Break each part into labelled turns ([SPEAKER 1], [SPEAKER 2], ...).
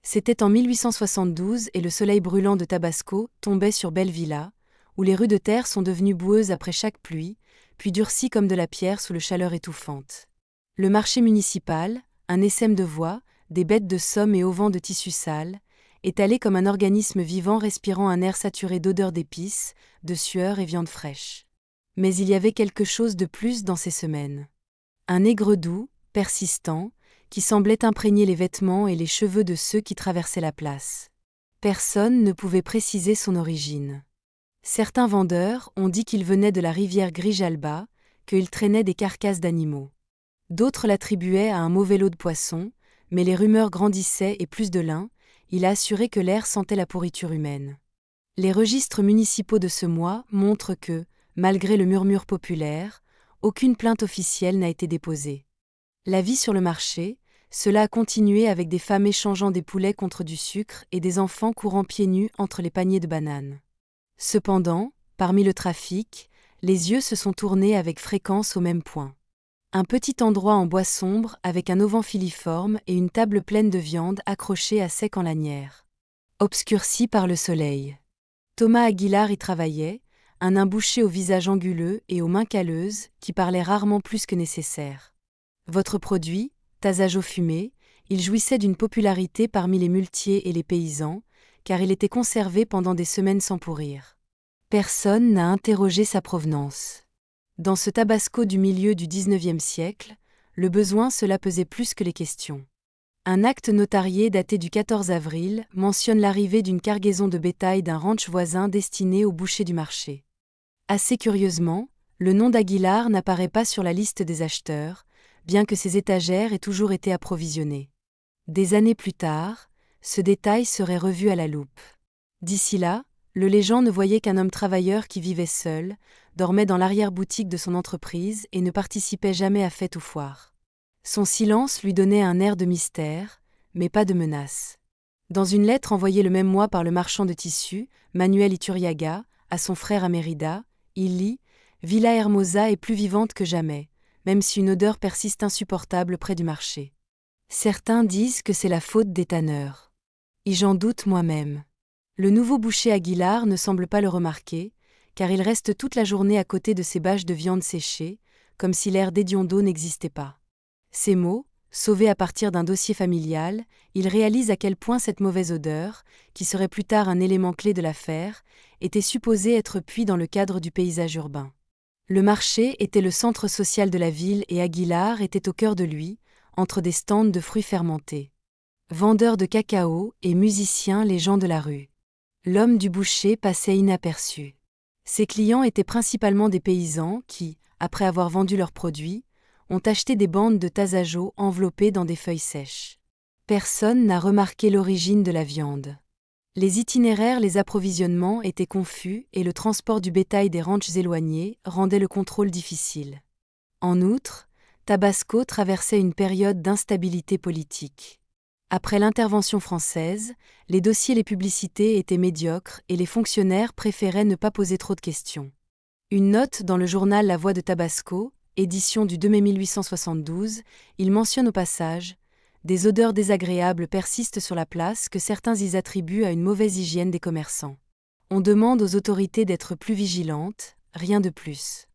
[SPEAKER 1] C'était en 1872 et le soleil brûlant de Tabasco tombait sur Bellevilla, où les rues de terre sont devenues boueuses après chaque pluie, puis durcies comme de la pierre sous la chaleur étouffante. Le marché municipal, un essaim de voix, des bêtes de somme et auvents de tissus sales, étalé comme un organisme vivant respirant un air saturé d'odeurs d'épices, de sueur et viande fraîche. Mais il y avait quelque chose de plus dans ces semaines. Un aigre doux, persistant, qui semblait imprégner les vêtements et les cheveux de ceux qui traversaient la place. Personne ne pouvait préciser son origine. Certains vendeurs ont dit qu'il venait de la rivière Grijalba, qu'il traînait des carcasses d'animaux. D'autres l'attribuaient à un mauvais lot de poissons, mais les rumeurs grandissaient et plus de l'un, il a assuré que l'air sentait la pourriture humaine. Les registres municipaux de ce mois montrent que, malgré le murmure populaire, aucune plainte officielle n'a été déposée. La vie sur le marché, cela a continué avec des femmes échangeant des poulets contre du sucre et des enfants courant pieds nus entre les paniers de bananes. Cependant, parmi le trafic, les yeux se sont tournés avec fréquence au même point. Un petit endroit en bois sombre avec un auvent filiforme et une table pleine de viande accrochée à sec en lanière. Obscurci par le soleil. Thomas Aguilar y travaillait, un nain bouché au visage anguleux et aux mains calleuses qui parlait rarement plus que nécessaire. Votre produit, tasajo fumé, il jouissait d'une popularité parmi les muletiers et les paysans, car il était conservé pendant des semaines sans pourrir. Personne n'a interrogé sa provenance. Dans ce Tabasco du milieu du XIXe siècle, le besoin cela pesait plus que les questions. Un acte notarié daté du 14 avril mentionne l'arrivée d'une cargaison de bétail d'un ranch voisin destiné au boucher du marché. Assez curieusement, le nom d'Aguilar n'apparaît pas sur la liste des acheteurs, bien que ses étagères aient toujours été approvisionnées. Des années plus tard, ce détail serait revu à la loupe. D'ici là, le légend ne voyait qu'un homme travailleur qui vivait seul, dormait dans l'arrière-boutique de son entreprise et ne participait jamais à fête ou foire. Son silence lui donnait un air de mystère, mais pas de menace. Dans une lettre envoyée le même mois par le marchand de tissus, Manuel Iturriaga, à son frère à Mérida, il lit « Villa Hermosa est plus vivante que jamais, même si une odeur persiste insupportable près du marché. Certains disent que c'est la faute des tanneurs. Et j'en doute moi-même. Le nouveau boucher Aguilar ne semble pas le remarquer, car il reste toute la journée à côté de ses bâches de viande séchée, comme si l'air d'Hediondo n'existait pas. Ces mots, sauvés à partir d'un dossier familial, il réalise à quel point cette mauvaise odeur, qui serait plus tard un élément clé de l'affaire, était supposée être puise dans le cadre du paysage urbain. Le marché était le centre social de la ville et Aguilar était au cœur de lui, entre des stands de fruits fermentés. Vendeurs de cacao et musiciens les gens de la rue. L'homme du boucher passait inaperçu. Ses clients étaient principalement des paysans qui, après avoir vendu leurs produits, ont acheté des bandes de tasajo enveloppées dans des feuilles sèches. Personne n'a remarqué l'origine de la viande. Les itinéraires, les approvisionnements étaient confus et le transport du bétail des ranchs éloignés rendait le contrôle difficile. En outre, Tabasco traversait une période d'instabilité politique. Après l'intervention française, les dossiers et les publicités étaient médiocres et les fonctionnaires préféraient ne pas poser trop de questions. Une note dans le journal La Voix de Tabasco, édition du 2 mai 1872, il mentionne au passage « Des odeurs désagréables persistent sur la place que certains y attribuent à une mauvaise hygiène des commerçants. On demande aux autorités d'être plus vigilantes, rien de plus. »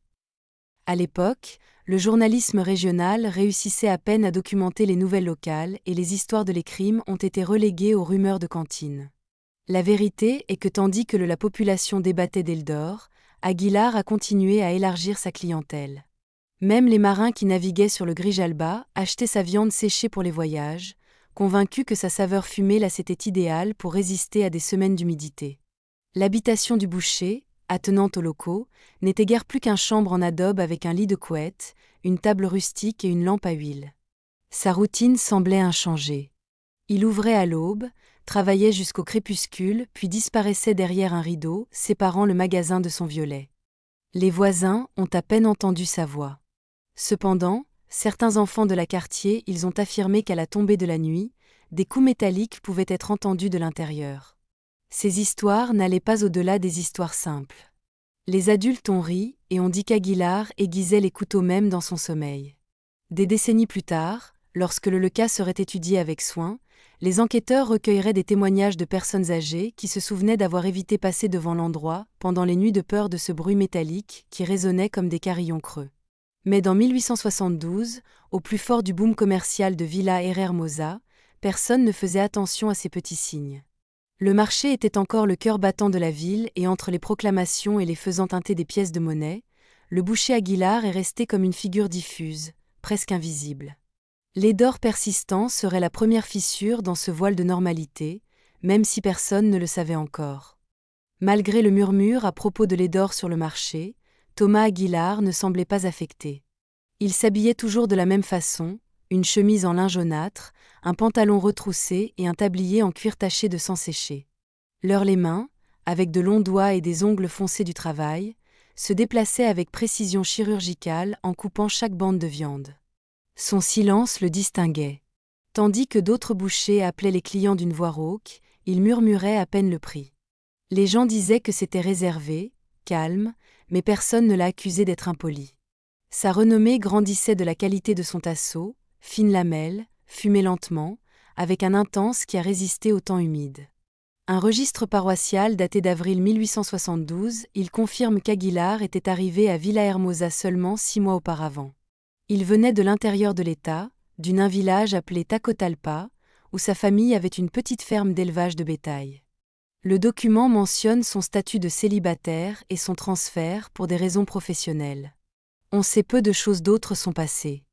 [SPEAKER 1] À l'époque, le journalisme régional réussissait à peine à documenter les nouvelles locales et les histoires de les crimes ont été reléguées aux rumeurs de cantine. La vérité est que tandis que la population débattait d'Eldor, Aguilar a continué à élargir sa clientèle. Même les marins qui naviguaient sur le Grijalba achetaient sa viande séchée pour les voyages, convaincus que sa saveur fumée là c'était idéal pour résister à des semaines d'humidité. L'habitation du boucher, attenante aux locaux, n'était guère plus qu'un chambre en adobe avec un lit de couette, une table rustique et une lampe à huile. Sa routine semblait inchangée. Il ouvrait à l'aube, travaillait jusqu'au crépuscule, puis disparaissait derrière un rideau, séparant le magasin de son violet. Les voisins ont à peine entendu sa voix. Cependant, certains enfants de la quartier, ils ont affirmé qu'à la tombée de la nuit, des coups métalliques pouvaient être entendus de l'intérieur. Ces histoires n'allaient pas au-delà des histoires simples. Les adultes ont ri et ont dit qu'Aguilar aiguisait les couteaux même dans son sommeil. Des décennies plus tard, lorsque le cas serait étudié avec soin, les enquêteurs recueilleraient des témoignages de personnes âgées qui se souvenaient d'avoir évité passer devant l'endroit pendant les nuits de peur de ce bruit métallique qui résonnait comme des carillons creux. Mais dans 1872, au plus fort du boom commercial de Villa Hermosa, personne ne faisait attention à ces petits signes. Le marché était encore le cœur battant de la ville et entre les proclamations et les faisant teinter des pièces de monnaie, le boucher Aguilar est resté comme une figure diffuse, presque invisible. L'édor persistant serait la première fissure dans ce voile de normalité, même si personne ne le savait encore. Malgré le murmure à propos de l'édor sur le marché, Thomas Aguilar ne semblait pas affecté. Il s'habillait toujours de la même façon, une chemise en lin jaunâtre, un pantalon retroussé et un tablier en cuir taché de sang séché. Les mains, avec de longs doigts et des ongles foncés du travail, se déplaçaient avec précision chirurgicale en coupant chaque bande de viande. Son silence le distinguait. Tandis que d'autres bouchers appelaient les clients d'une voix rauque, il murmurait à peine le prix. Les gens disaient que c'était réservé, calme, mais personne ne l'a accusé d'être impoli. Sa renommée grandissait de la qualité de son tasseau, fine lamelle, fumée lentement, avec un intense qui a résisté au temps humide. Un registre paroissial daté d'avril 1872, il confirme qu'Aguilar était arrivé à Villahermosa seulement 6 mois auparavant. Il venait de l'intérieur de l'État, d'un village appelé Tacotalpa, où sa famille avait une petite ferme d'élevage de bétail. Le document mentionne son statut de célibataire et son transfert pour des raisons professionnelles. On sait peu de choses d'autres sont passées.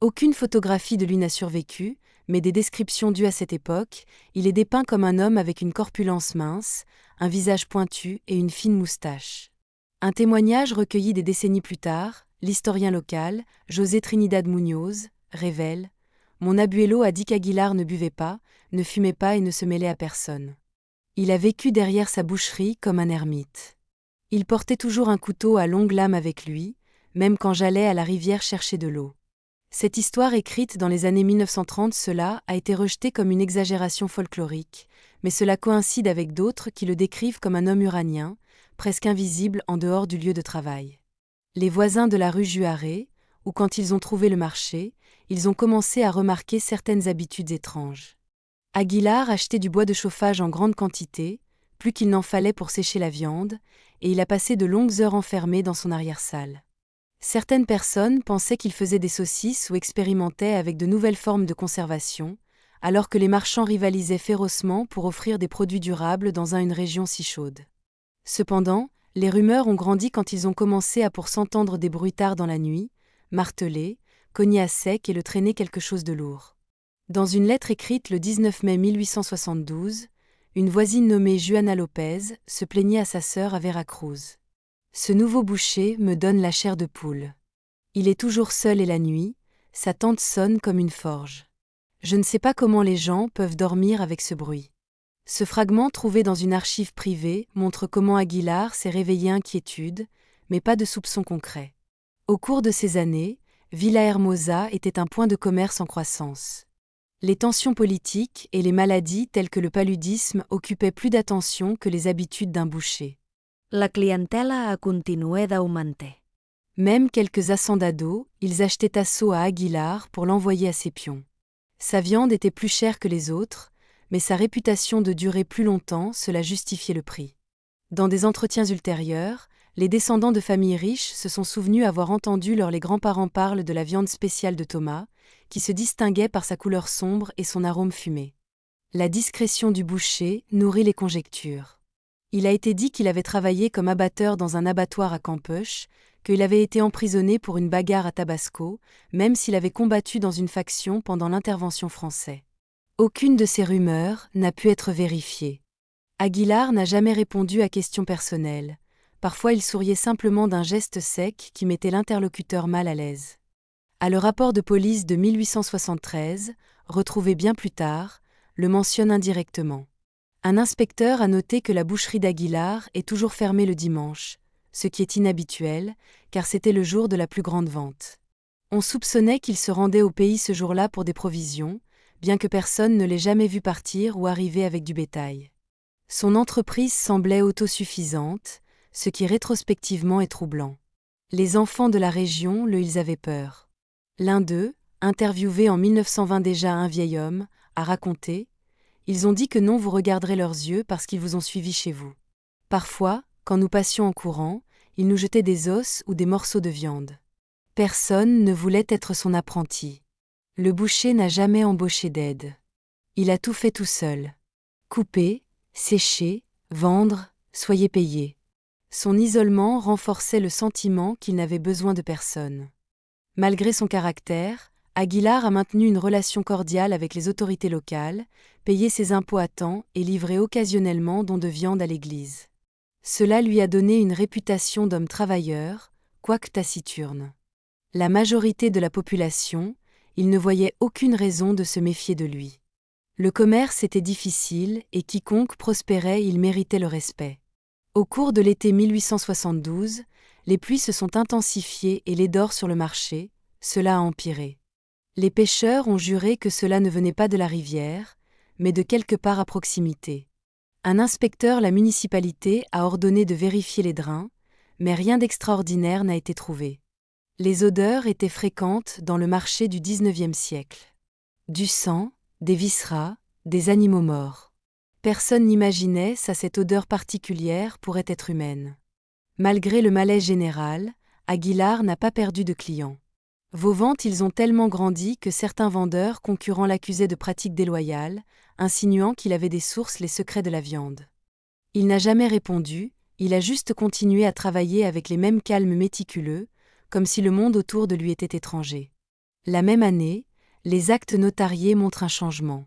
[SPEAKER 1] Aucune photographie de lui n'a survécu, mais des descriptions dues à cette époque, il est dépeint comme un homme avec une corpulence mince, un visage pointu et une fine moustache. Un témoignage recueilli des décennies plus tard, l'historien local, José Trinidad Muñoz, révèle « Mon abuelo a dit qu'Aguilar ne buvait pas, ne fumait pas et ne se mêlait à personne. Il a vécu derrière sa boucherie comme un ermite. Il portait toujours un couteau à longue lame avec lui, même quand j'allais à la rivière chercher de l'eau. » Cette histoire écrite dans les années 1930 a été rejetée comme une exagération folklorique, mais cela coïncide avec d'autres qui le décrivent comme un homme uranien, presque invisible en dehors du lieu de travail. Les voisins de la rue Juarez, où quand ils ont trouvé le marché, ils ont commencé à remarquer certaines habitudes étranges. Aguilar achetait du bois de chauffage en grande quantité, plus qu'il n'en fallait pour sécher la viande, et il a passé de longues heures enfermé dans son arrière-salle. Certaines personnes pensaient qu'il faisait des saucisses ou expérimentait avec de nouvelles formes de conservation, alors que les marchands rivalisaient férocement pour offrir des produits durables dans une région si chaude. Cependant, les rumeurs ont grandi quand ils ont commencé à pour s'entendre des bruitards dans la nuit, marteler, cogner à sec et le traîner quelque chose de lourd. Dans une lettre écrite le 19 mai 1872, une voisine nommée Juana Lopez se plaignait à sa sœur à Veracruz. « Ce nouveau boucher me donne la chair de poule. Il est toujours seul et la nuit, sa tente sonne comme une forge. Je ne sais pas comment les gens peuvent dormir avec ce bruit. » Ce fragment trouvé dans une archive privée montre comment Aguilar s'est réveillé inquiétude, mais pas de soupçons concrets. Au cours de ces années, Villahermosa était un point de commerce en croissance. Les tensions politiques et les maladies telles que le paludisme occupaient plus d'attention que les habitudes d'un boucher.
[SPEAKER 2] La clientela a continué d'augmenter.
[SPEAKER 1] Même quelques hacendados, ils achetaient assaut à Aguilar pour l'envoyer à ses pions. Sa viande était plus chère que les autres, mais sa réputation de durer plus longtemps, cela justifiait le prix. Dans des entretiens ultérieurs, les descendants de familles riches se sont souvenus avoir entendu les grands-parents parlent de la viande spéciale de Thomas, qui se distinguait par sa couleur sombre et son arôme fumé. La discrétion du boucher nourrit les conjectures. Il a été dit qu'il avait travaillé comme abatteur dans un abattoir à Campeche, qu'il avait été emprisonné pour une bagarre à Tabasco, même s'il avait combattu dans une faction pendant l'intervention française. Aucune de ces rumeurs n'a pu être vérifiée. Aguilar n'a jamais répondu à questions personnelles. Parfois il souriait simplement d'un geste sec qui mettait l'interlocuteur mal à l'aise. Le rapport de police de 1873, retrouvé bien plus tard, le mentionne indirectement. Un inspecteur a noté que la boucherie d'Aguilar est toujours fermée le dimanche, ce qui est inhabituel, car c'était le jour de la plus grande vente. On soupçonnait qu'il se rendait au pays ce jour-là pour des provisions, bien que personne ne l'ait jamais vu partir ou arriver avec du bétail. Son entreprise semblait autosuffisante, ce qui rétrospectivement est troublant. Les enfants de la région, ils avaient peur. L'un d'eux, interviewé en 1920 déjà un vieil homme, a raconté Ils ont dit que non, vous regarderez leurs yeux parce qu'ils vous ont suivi chez vous. Parfois, quand nous passions en courant, ils nous jetaient des os ou des morceaux de viande. Personne ne voulait être son apprenti. Le boucher n'a jamais embauché d'aide. Il a tout fait tout seul. Couper, sécher, vendre, soyez payé. Son isolement renforçait le sentiment qu'il n'avait besoin de personne. Malgré son caractère, Aguilar a maintenu une relation cordiale avec les autorités locales, payé ses impôts à temps et livré occasionnellement dons de viande à l'église. Cela lui a donné une réputation d'homme travailleur, quoique taciturne. La majorité de la population, il ne voyait aucune raison de se méfier de lui. Le commerce était difficile et quiconque prospérait, il méritait le respect. Au cours de l'été 1872, les pluies se sont intensifiées et l'Edor sur le marché, cela a empiré. Les pêcheurs ont juré que cela ne venait pas de la rivière, mais de quelque part à proximité. Un inspecteur de la municipalité a ordonné de vérifier les drains, mais rien d'extraordinaire n'a été trouvé. Les odeurs étaient fréquentes dans le marché du XIXe siècle. Du sang, des viscéras, des animaux morts. Personne n'imaginait ça, cette odeur particulière pourrait être humaine. Malgré le malaise général, Aguilar n'a pas perdu de clients. Vos ventes, ils ont tellement grandi que certains vendeurs concurrents l'accusaient de pratiques déloyales, insinuant qu'il avait des sources les secrets de la viande. Il n'a jamais répondu, il a juste continué à travailler avec les mêmes calmes méticuleux, comme si le monde autour de lui était étranger. La même année, les actes notariés montrent un changement.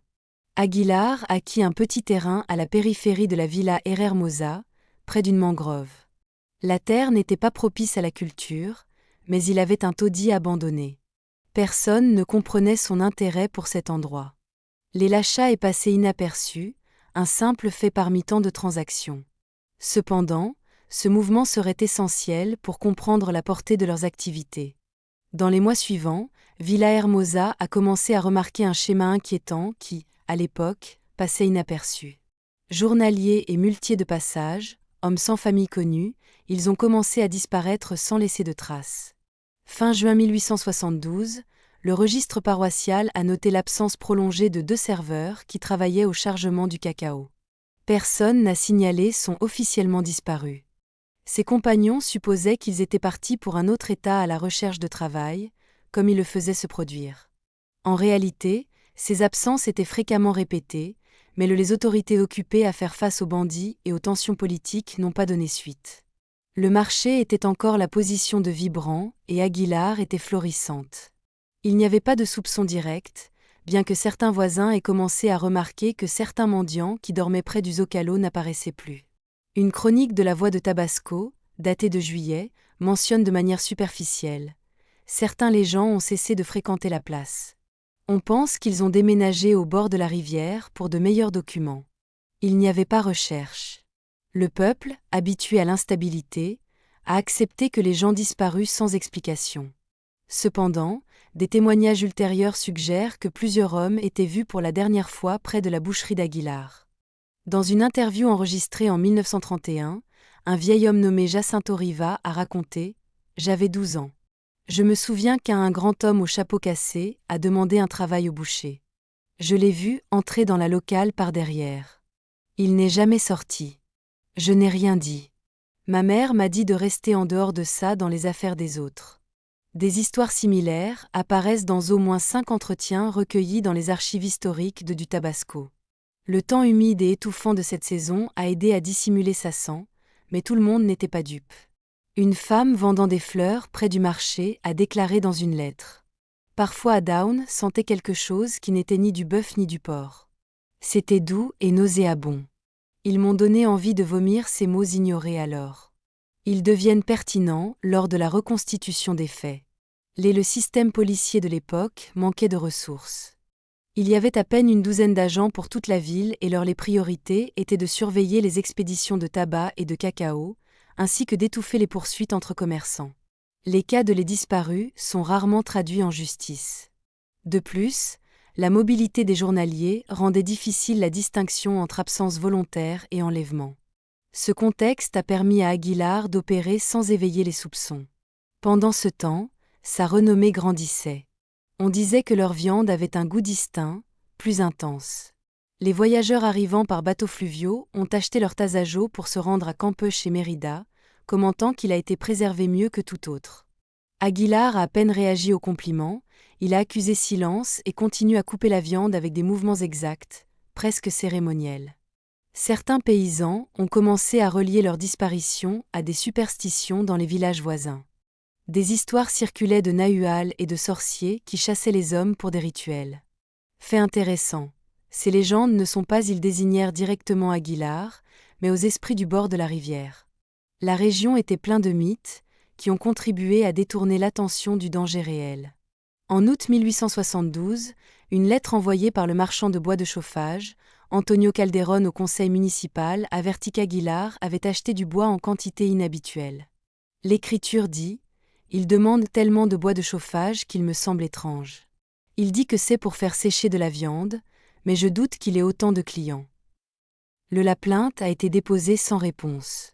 [SPEAKER 1] Aguilar acquit un petit terrain à la périphérie de la villa Hermosa, près d'une mangrove. La terre n'était pas propice à la culture, mais il avait un taudis abandonné. Personne ne comprenait son intérêt pour cet endroit. L'achat est passé inaperçu, un simple fait parmi tant de transactions. Cependant, ce mouvement serait essentiel pour comprendre la portée de leurs activités. Dans les mois suivants, Villa Hermosa a commencé à remarquer un schéma inquiétant qui, à l'époque, passait inaperçu. Journaliers et muletiers de passage, hommes sans famille connue, ils ont commencé à disparaître sans laisser de traces. Fin juin 1872, le registre paroissial a noté l'absence prolongée de 2 serveurs qui travaillaient au chargement du cacao. Personne n'a signalé sont officiellement disparus. Ses compagnons supposaient qu'ils étaient partis pour un autre État à la recherche de travail, comme ils le faisaient se produire. En réalité, ces absences étaient fréquemment répétées, mais les autorités occupées à faire face aux bandits et aux tensions politiques n'ont pas donné suite. Le marché était encore la position de vibrant et Aguilar était florissante. Il n'y avait pas de soupçon direct, bien que certains voisins aient commencé à remarquer que certains mendiants qui dormaient près du Zocalo n'apparaissaient plus. Une chronique de la Voix de Tabasco, datée de juillet, mentionne de manière superficielle. Certains les gens ont cessé de fréquenter la place. On pense qu'ils ont déménagé au bord de la rivière pour de meilleurs documents. Il n'y avait pas recherche. Le peuple, habitué à l'instabilité, a accepté que les gens disparus sans explication. Cependant, des témoignages ultérieurs suggèrent que plusieurs hommes étaient vus pour la dernière fois près de la boucherie d'Aguilar. Dans une interview enregistrée en 1931, un vieil homme nommé Jacinto Riva a raconté « J'avais 12 ans. Je me souviens qu'un grand homme au chapeau cassé a demandé un travail au boucher. Je l'ai vu entrer dans la locale par derrière. Il n'est jamais sorti. Je n'ai rien dit. Ma mère m'a dit de rester en dehors de ça dans les affaires des autres. » Des histoires similaires apparaissent dans au moins 5 entretiens recueillis dans les archives historiques du Tabasco. Le temps humide et étouffant de cette saison a aidé à dissimuler sa sang, mais tout le monde n'était pas dupe. Une femme vendant des fleurs près du marché a déclaré dans une lettre. Parfois Down sentait quelque chose qui n'était ni du bœuf ni du porc. C'était doux et nauséabond. Ils m'ont donné envie de vomir, ces mots ignorés alors. Ils deviennent pertinents lors de la reconstitution des faits. Le système policier de l'époque manquait de ressources. Il y avait à peine une douzaine d'agents pour toute la ville et les priorités étaient de surveiller les expéditions de tabac et de cacao, ainsi que d'étouffer les poursuites entre commerçants. Les cas de les disparus sont rarement traduits en justice. De plus, la mobilité des journaliers rendait difficile la distinction entre absence volontaire et enlèvement. Ce contexte a permis à Aguilar d'opérer sans éveiller les soupçons. Pendant ce temps, sa renommée grandissait. On disait que leur viande avait un goût distinct, plus intense. Les voyageurs arrivant par bateaux fluviaux ont acheté leur tasajo pour se rendre à Campeche et Mérida, commentant qu'il a été préservé mieux que tout autre. Aguilar a à peine réagi au compliment, il a accusé silence et continue à couper la viande avec des mouvements exacts, presque cérémoniels. Certains paysans ont commencé à relier leur disparition à des superstitions dans les villages voisins. Des histoires circulaient de nahuals et de sorciers qui chassaient les hommes pour des rituels. Fait intéressant, ces légendes ne sont pas ils désignèrent directement Aguilar, mais aux esprits du bord de la rivière. La région était pleine de mythes, qui ont contribué à détourner l'attention du danger réel. En août 1872, une lettre envoyée par le marchand de bois de chauffage, Antonio Calderón au conseil municipal, avertit qu'Aguilar avait acheté du bois en quantité inhabituelle. L'écriture dit « Il demande tellement de bois de chauffage qu'il me semble étrange. Il dit que c'est pour faire sécher de la viande, mais je doute qu'il ait autant de clients. » La plainte a été déposée sans réponse.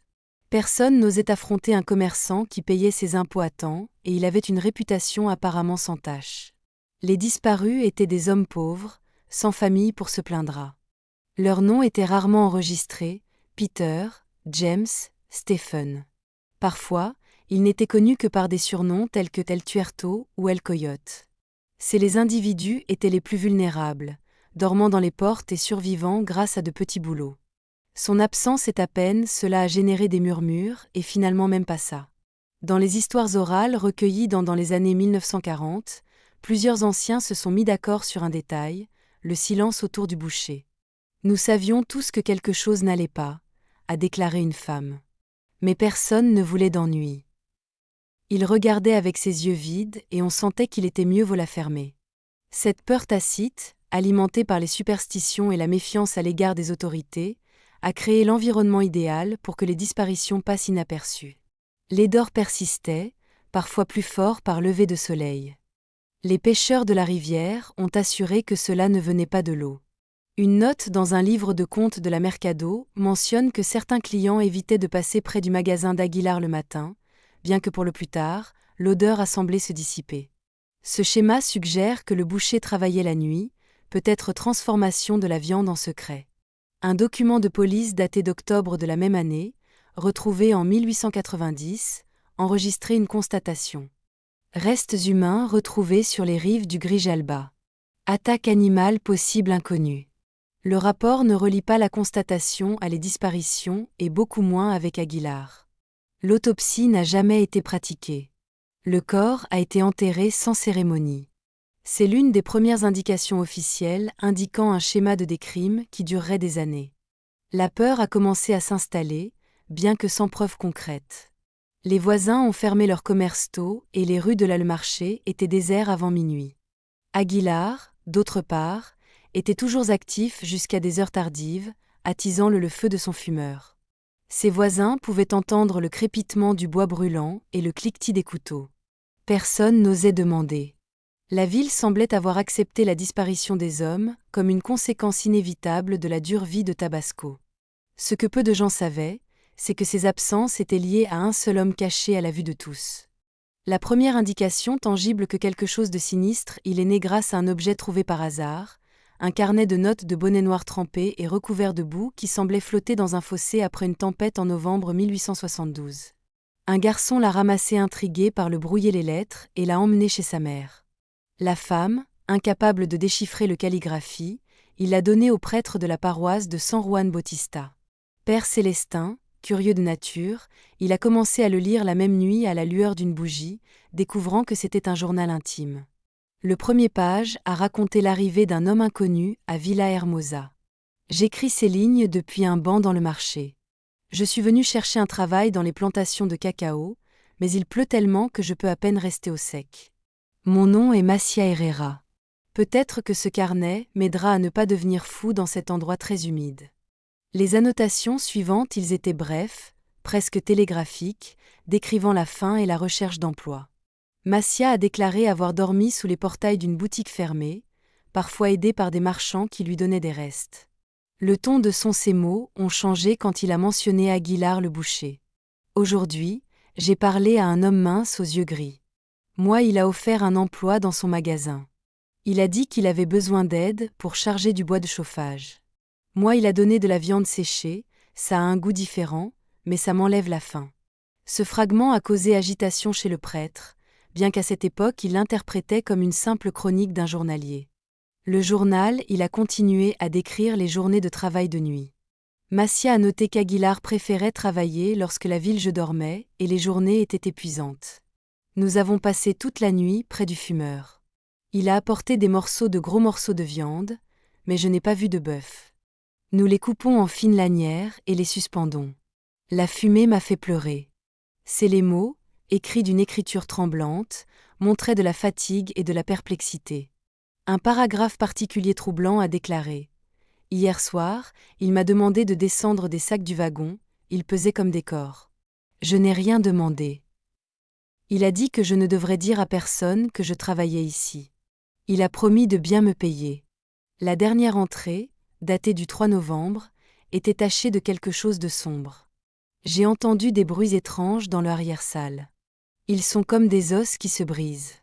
[SPEAKER 1] Personne n'osait affronter un commerçant qui payait ses impôts à temps, et il avait une réputation apparemment sans tache. Les disparus étaient des hommes pauvres, sans famille pour se plaindre. Leurs noms étaient rarement enregistrés, Peter, James, Stephen. Parfois, ils n'étaient connus que par des surnoms tels que El Tuerto ou El Coyote. Les individus étaient les plus vulnérables, dormant dans les portes et survivant grâce à de petits boulots. Son absence est à peine, cela a généré des murmures, et finalement même pas ça. Dans les histoires orales recueillies dans les années 1940, plusieurs anciens se sont mis d'accord sur un détail, le silence autour du boucher. Nous savions tous que quelque chose n'allait pas, a déclaré une femme. Mais personne ne voulait d'ennui. Il regardait avec ses yeux vides et on sentait qu'il était mieux vaut la fermer. Cette peur tacite, alimentée par les superstitions et la méfiance à l'égard des autorités, a créé l'environnement idéal pour que les disparitions passent inaperçues. L'hédor persistait, parfois plus fort par lever de soleil. Les pêcheurs de la rivière ont assuré que cela ne venait pas de l'eau. Une note dans un livre de contes de la Mercado mentionne que certains clients évitaient de passer près du magasin d'Aguilar le matin, bien que pour le plus tard, l'odeur a semblé se dissiper. Ce schéma suggère que le boucher travaillait la nuit, peut-être transformation de la viande en secret. Un document de police daté d'octobre de la même année, retrouvé en 1890, enregistrait une constatation. Restes humains retrouvés sur les rives du Grijalba. Attaque animale possible inconnue. Le rapport ne relie pas la constatation à les disparitions et beaucoup moins avec Aguilar. L'autopsie n'a jamais été pratiquée. Le corps a été enterré sans cérémonie. C'est l'une des premières indications officielles indiquant un schéma de des crimes qui durerait des années. La peur a commencé à s'installer, bien que sans preuve concrète. Les voisins ont fermé leurs commerces tôt et les rues de le marché étaient désertes avant minuit. Aguilar, d'autre part, était toujours actif jusqu'à des heures tardives, attisant le feu de son fumeur. Ses voisins pouvaient entendre le crépitement du bois brûlant et le cliquetis des couteaux. Personne n'osait demander. La ville semblait avoir accepté la disparition des hommes comme une conséquence inévitable de la dure vie de Tabasco. Ce que peu de gens savaient, c'est que ces absences étaient liées à un seul homme caché à la vue de tous. La première indication tangible que quelque chose de sinistre il est né grâce à un objet trouvé par hasard, un carnet de notes de bonnet noir trempé et recouvert de boue qui semblait flotter dans un fossé après une tempête en novembre 1872. Un garçon l'a ramassé intrigué par le brouiller les lettres et l'a emmené chez sa mère. La femme, incapable de déchiffrer le calligraphie, il l'a donné au prêtre de la paroisse de San Juan Bautista. Père Célestin, curieux de nature, il a commencé à le lire la même nuit à la lueur d'une bougie, découvrant que c'était un journal intime. Le premier page a raconté l'arrivée d'un homme inconnu à Villahermosa. J'écris ces lignes depuis un banc dans le marché. Je suis venu chercher un travail dans les plantations de cacao, mais il pleut tellement que je peux à peine rester au sec. Mon nom est Massia Herrera. Peut-être que ce carnet m'aidera à ne pas devenir fou dans cet endroit très humide. Les annotations suivantes, ils étaient brefs, presque télégraphiques, décrivant la faim et la recherche d'emploi. Massia a déclaré avoir dormi sous les portails d'une boutique fermée, parfois aidé par des marchands qui lui donnaient des restes. Le ton de ses mots ont changé quand il a mentionné Aguilar le boucher. Aujourd'hui, j'ai parlé à un homme mince aux yeux gris. Moi, il a offert un emploi dans son magasin. Il a dit qu'il avait besoin d'aide pour charger du bois de chauffage. Moi, il a donné de la viande séchée, ça a un goût différent, mais ça m'enlève la faim. Ce fragment a causé agitation chez le prêtre, bien qu'à cette époque il l'interprétait comme une simple chronique d'un journalier. Le journal, il a continué à décrire les journées de travail de nuit. Massia a noté qu'Aguilar préférait travailler lorsque la ville je dormais et les journées étaient épuisantes. Nous avons passé toute la nuit près du fumeur. Il a apporté de gros morceaux de viande, mais je n'ai pas vu de bœuf. Nous les coupons en fines lanières et les suspendons. La fumée m'a fait pleurer. C'est les mots, écrits d'une écriture tremblante, montraient de la fatigue et de la perplexité. Un paragraphe particulier troublant a déclaré : Hier soir, il m'a demandé de descendre des sacs du wagon, ils pesaient comme des corps. Je n'ai rien demandé. Il a dit que je ne devrais dire à personne que je travaillais ici. Il a promis de bien me payer. La dernière entrée, datée du 3 novembre, était tachée de quelque chose de sombre. J'ai entendu des bruits étranges dans l'arrière-salle. Ils sont comme des os qui se brisent.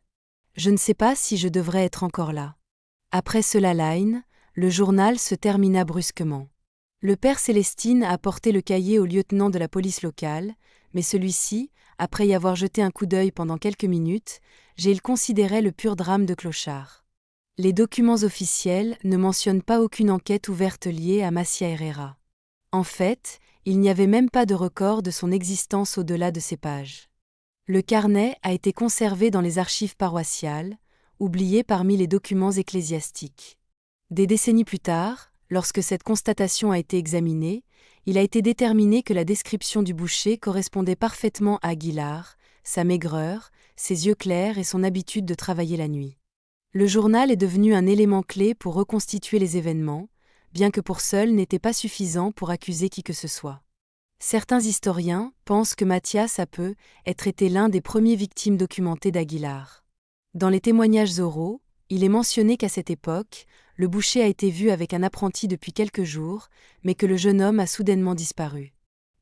[SPEAKER 1] Je ne sais pas si je devrais être encore là. Après cela line, le journal se termina brusquement. Le père Célestine a apporté le cahier au lieutenant de la police locale, mais celui-ci, après y avoir jeté un coup d'œil pendant quelques minutes, il considérait le pur drame de clochard. Les documents officiels ne mentionnent pas aucune enquête ouverte liée à Massia Herrera. En fait, il n'y avait même pas de record de son existence au-delà de ces pages. Le carnet a été conservé dans les archives paroissiales, oublié parmi les documents ecclésiastiques. Des décennies plus tard, lorsque cette constatation a été examinée, il a été déterminé que la description du boucher correspondait parfaitement à Aguilar, sa maigreur, ses yeux clairs et son habitude de travailler la nuit. Le journal est devenu un élément clé pour reconstituer les événements, bien que pour seul n'était pas suffisant pour accuser qui que ce soit. Certains historiens pensent que Mathias a peut être été l'un des premiers victimes documentées d'Aguilar. Dans les témoignages oraux, il est mentionné qu'à cette époque, le boucher a été vu avec un apprenti depuis quelques jours, mais que le jeune homme a soudainement disparu.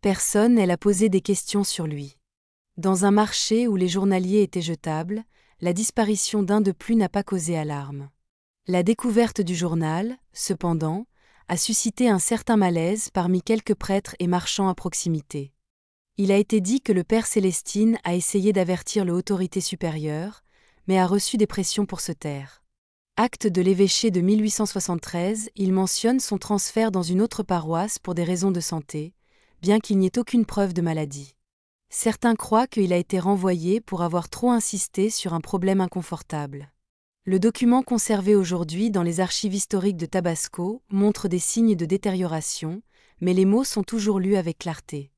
[SPEAKER 1] Personne n'a posé des questions sur lui. Dans un marché où les journaliers étaient jetables, la disparition d'un de plus n'a pas causé alarme. La découverte du journal, cependant, a suscité un certain malaise parmi quelques prêtres et marchands à proximité. Il a été dit que le père Célestine a essayé d'avertir l'autorité supérieure, mais a reçu des pressions pour se taire. Acte de l'évêché de 1873, il mentionne son transfert dans une autre paroisse pour des raisons de santé, bien qu'il n'y ait aucune preuve de maladie. Certains croient qu'il a été renvoyé pour avoir trop insisté sur un problème inconfortable. Le document conservé aujourd'hui dans les archives historiques de Tabasco montre des signes de détérioration, mais les mots sont toujours lus avec clarté.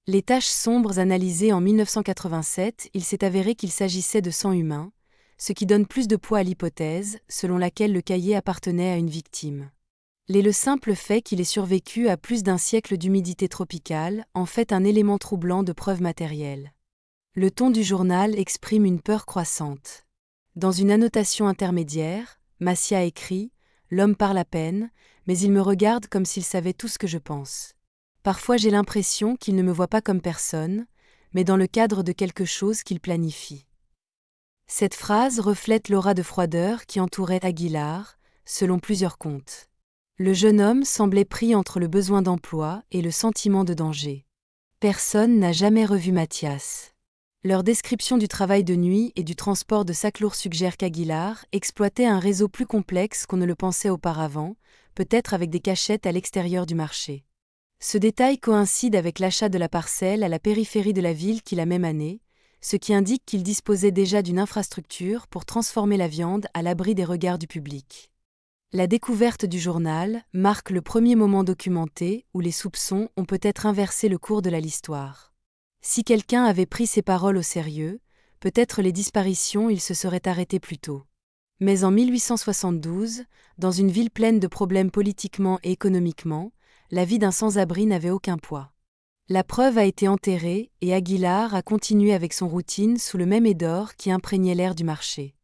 [SPEAKER 1] Les taches sombres analysées en 1987, il s'est avéré qu'il s'agissait de sang humain, ce qui donne plus de poids à l'hypothèse, selon laquelle le cahier appartenait à une victime. Le simple fait qu'il ait survécu à plus d'un siècle d'humidité tropicale en fait un élément troublant de preuve matérielle. Le ton du journal exprime une peur croissante. Dans une annotation intermédiaire, Massia écrit « L'homme parle à peine, mais il me regarde comme s'il savait tout ce que je pense. Parfois j'ai l'impression qu'il ne me voit pas comme personne, mais dans le cadre de quelque chose qu'il planifie. » Cette phrase reflète l'aura de froideur qui entourait Aguilar, selon plusieurs contes. Le jeune homme semblait pris entre le besoin d'emploi et le sentiment de danger. Personne n'a jamais revu Mathias. Leur description du travail de nuit et du transport de sacs lourds suggère qu'Aguilar exploitait un réseau plus complexe qu'on ne le pensait auparavant, peut-être avec des cachettes à l'extérieur du marché. Ce détail coïncide avec l'achat de la parcelle à la périphérie de la ville la même année, ce qui indique qu'il disposait déjà d'une infrastructure pour transformer la viande à l'abri des regards du public. La découverte du journal marque le premier moment documenté où les soupçons ont peut-être inversé le cours de l'histoire. Si quelqu'un avait pris ces paroles au sérieux, peut-être les disparitions il se serait arrêté plus tôt. Mais en 1872, dans une ville pleine de problèmes politiquement et économiquement, la vie d'un sans-abri n'avait aucun poids. La preuve a été enterrée et Aguilar a continué avec son routine sous le même édor qui imprégnait l'air du marché.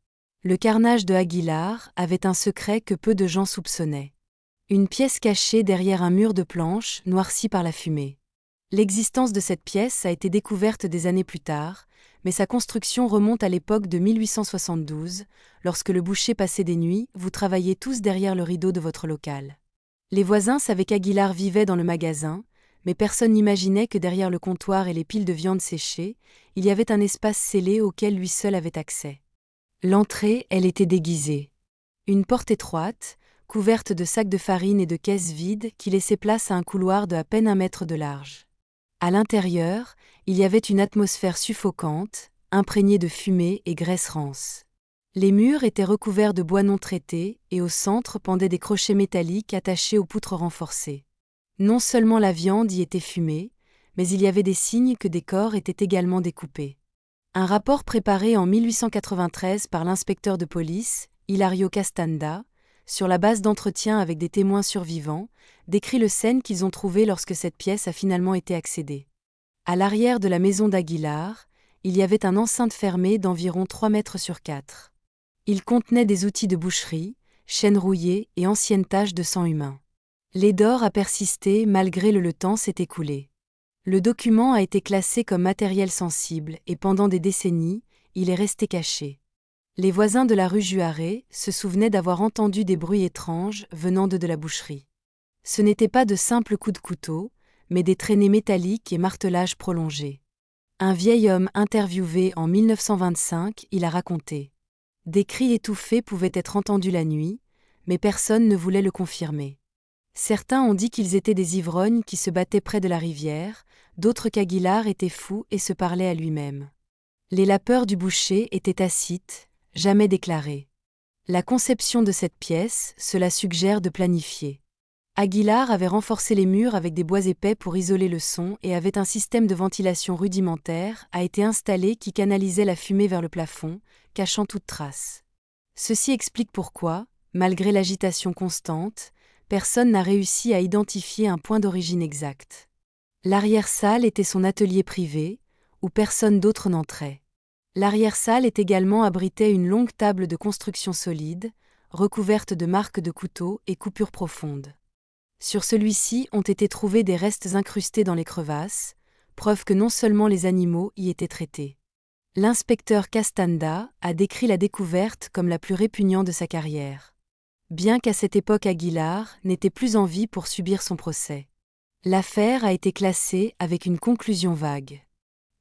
[SPEAKER 1] Le carnage de Aguilar avait un secret que peu de gens soupçonnaient. Une pièce cachée derrière un mur de planches noirci par la fumée. L'existence de cette pièce a été découverte des années plus tard, mais sa construction remonte à l'époque de 1872, lorsque le boucher passait des nuits, vous travailliez tous derrière le rideau de votre local. Les voisins savaient qu'Aguilar vivait dans le magasin, mais personne n'imaginait que derrière le comptoir et les piles de viande séchée, il y avait un espace scellé auquel lui seul avait accès. L'entrée, elle était déguisée. Une porte étroite, couverte de sacs de farine et de caisses vides qui laissaient place à un couloir de à peine 1 mètre de large. À l'intérieur, il y avait une atmosphère suffocante, imprégnée de fumée et graisse rance. Les murs étaient recouverts de bois non traité et au centre pendaient des crochets métalliques attachés aux poutres renforcées. Non seulement la viande y était fumée, mais il y avait des signes que des corps étaient également découpés. Un rapport préparé en 1893 par l'inspecteur de police, Hilario Castanda, sur la base d'entretiens avec des témoins survivants, décrit le scène qu'ils ont trouvé lorsque cette pièce a finalement été accédée. À l'arrière de la maison d'Aguilar, il y avait un enceinte fermée d'environ 3 mètres sur 4. Il contenait des outils de boucherie, chaînes rouillées et anciennes taches de sang humain. L'odeur a persisté malgré le temps s'est écoulé. Le document a été classé comme matériel sensible et pendant des décennies, il est resté caché. Les voisins de la rue Juarez se souvenaient d'avoir entendu des bruits étranges venant de la boucherie. Ce n'étaient pas de simples coups de couteau, mais des traînées métalliques et martelages prolongés. Un vieil homme interviewé en 1925, il a raconté. Des cris étouffés pouvaient être entendus la nuit, mais personne ne voulait le confirmer. Certains ont dit qu'ils étaient des ivrognes qui se battaient près de la rivière, d'autres qu'Aguilar était fou et se parlait à lui-même. Les lapeurs du boucher étaient tacites, jamais déclarées. La conception de cette pièce, cela suggère de planifier. Aguilar avait renforcé les murs avec des bois épais pour isoler le son et avait un système de ventilation rudimentaire a été installé qui canalisait la fumée vers le plafond, cachant toute trace. Ceci explique pourquoi, malgré l'agitation constante, personne n'a réussi à identifier un point d'origine exact. L'arrière-salle était son atelier privé, où personne d'autre n'entrait. L'arrière-salle également abritait une longue table de construction solide, recouverte de marques de couteaux et coupures profondes. Sur celui-ci ont été trouvés des restes incrustés dans les crevasses, preuve que non seulement les animaux y étaient traités. L'inspecteur Castanda a décrit la découverte comme la plus répugnante de sa carrière. Bien qu'à cette époque Aguilar n'était plus en vie pour subir son procès. L'affaire a été classée avec une conclusion vague.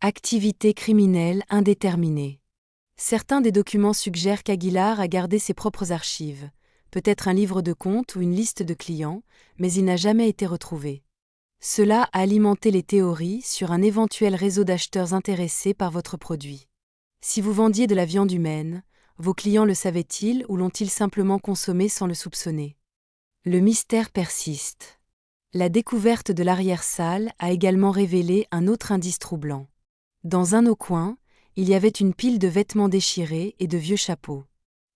[SPEAKER 1] Activité criminelle indéterminée. Certains des documents suggèrent qu'Aguilar a gardé ses propres archives, peut-être un livre de comptes ou une liste de clients, mais il n'a jamais été retrouvé. Cela a alimenté les théories sur un éventuel réseau d'acheteurs intéressés par votre produit. Si vous vendiez de la viande humaine, vos clients le savaient-ils ou l'ont-ils simplement consommé sans le soupçonner? Le mystère persiste. La découverte de l'arrière-salle a également révélé un autre indice troublant. Dans un coin, il y avait une pile de vêtements déchirés et de vieux chapeaux.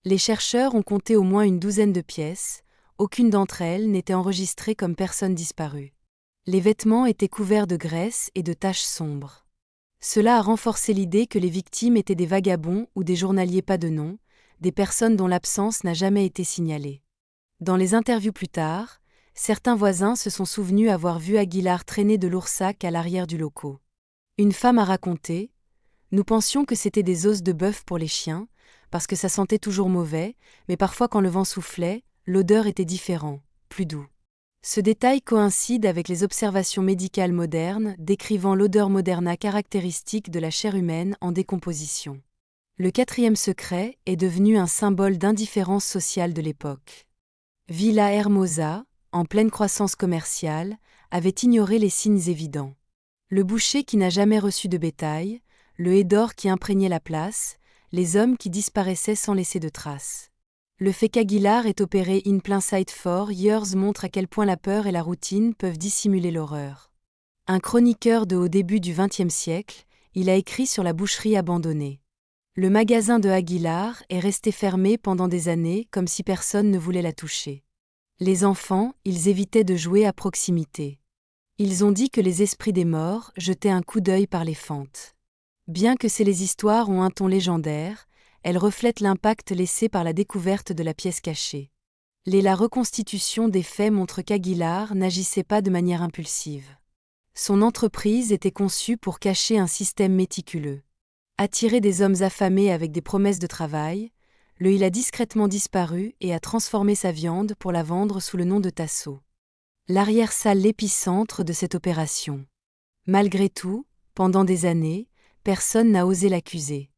[SPEAKER 1] Les chercheurs ont compté au moins une douzaine de pièces, aucune d'entre elles n'était enregistrée comme personne disparue. Les vêtements étaient couverts de graisse et de taches sombres. Cela a renforcé l'idée que les victimes étaient des vagabonds ou des journaliers pas de nom, des personnes dont l'absence n'a jamais été signalée. Dans les interviews plus tard, certains voisins se sont souvenus avoir vu Aguilar traîner de lourds sacs à l'arrière du local. Une femme a raconté « Nous pensions que c'était des os de bœuf pour les chiens, parce que ça sentait toujours mauvais, mais parfois quand le vent soufflait, l'odeur était différente, plus doux. » Ce détail coïncide avec les observations médicales modernes décrivant l'odeur moderna caractéristique de la chair humaine en décomposition. Le 4e secret est devenu un symbole d'indifférence sociale de l'époque. Villa Hermosa, en pleine croissance commerciale, avait ignoré les signes évidents. Le boucher qui n'a jamais reçu de bétail, le hédor qui imprégnait la place, les hommes qui disparaissaient sans laisser de traces. Le fait qu'Aguilar ait opéré in plain sight for years montre à quel point la peur et la routine peuvent dissimuler l'horreur. Un chroniqueur de au début du XXe siècle, il a écrit sur la boucherie abandonnée. Le magasin de Aguilar est resté fermé pendant des années comme si personne ne voulait la toucher. Les enfants, ils évitaient de jouer à proximité. Ils ont dit que les esprits des morts jetaient un coup d'œil par les fentes. Bien que ces histoires ont un ton légendaire, elles reflètent l'impact laissé par la découverte de la pièce cachée. La reconstitution des faits montre qu'Aguilar n'agissait pas de manière impulsive. Son entreprise était conçue pour cacher un système méticuleux. Attirer des hommes affamés avec des promesses de travail, il a discrètement disparu et a transformé sa viande pour la vendre sous le nom de Tasso. L'arrière-salle l'épicentre de cette opération. Malgré tout, pendant des années, personne n'a osé l'accuser.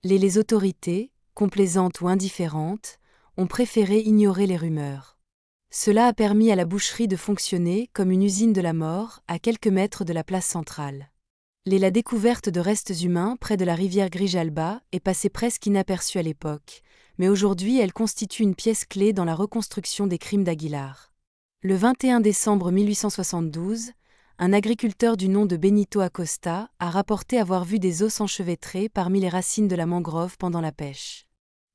[SPEAKER 1] Les autorités, complaisantes ou indifférentes, ont préféré ignorer les rumeurs. Cela a permis à la boucherie de fonctionner comme une usine de la mort à quelques mètres de la place centrale. La découverte de restes humains près de la rivière Grijalba est passée presque inaperçue à l'époque, mais aujourd'hui elle constitue une pièce clé dans la reconstruction des crimes d'Aguilar. Le 21 décembre 1872, un agriculteur du nom de Benito Acosta a rapporté avoir vu des os enchevêtrés parmi les racines de la mangrove pendant la pêche.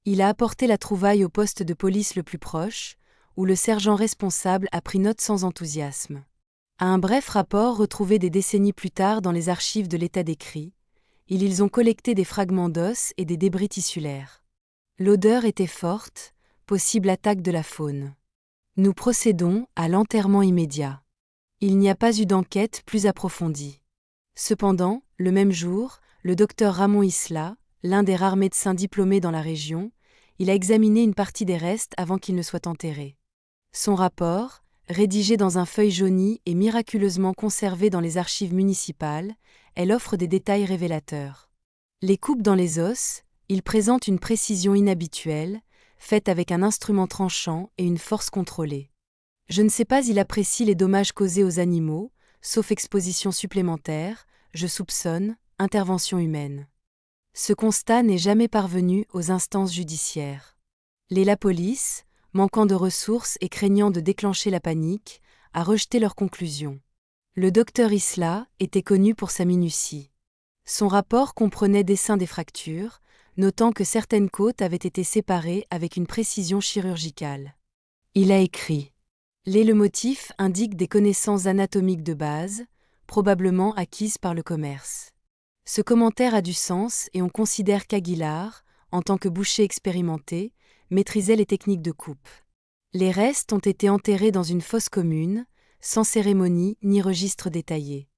[SPEAKER 1] Il a apporté la trouvaille au poste de police le plus proche, où le sergent responsable a pris note sans enthousiasme. À un bref rapport retrouvé des décennies plus tard dans les archives de l'État d'écrit, ils ont collecté des fragments d'os et des débris tissulaires. L'odeur était forte, possible attaque de la faune. Nous procédons à l'enterrement immédiat. Il n'y a pas eu d'enquête plus approfondie. Cependant, le même jour, le docteur Ramon Isla, l'un des rares médecins diplômés dans la région, il a examiné une partie des restes avant qu'ils ne soient enterrés. Son rapport, rédigé dans un feuille jaunie et miraculeusement conservé dans les archives municipales, elle offre des détails révélateurs. Les coupes dans les os, il présente une précision inhabituelle, faite avec un instrument tranchant et une force contrôlée. Je ne sais pas, il apprécie les dommages causés aux animaux, sauf exposition supplémentaire, je soupçonne, intervention humaine. Ce constat n'est jamais parvenu aux instances judiciaires. La police, manquant de ressources et craignant de déclencher la panique, a rejeté leurs conclusions. Le docteur Isla était connu pour sa minutie. Son rapport comprenait dessin des fractures, notant que certaines côtes avaient été séparées avec une précision chirurgicale. Il a écrit « Le motif indique des connaissances anatomiques de base, probablement acquises par le commerce. Ce commentaire a du sens et on considère qu'Aguilar, en tant que boucher expérimenté, maîtrisait les techniques de coupe. Les restes ont été enterrés dans une fosse commune, sans cérémonie ni registre détaillé.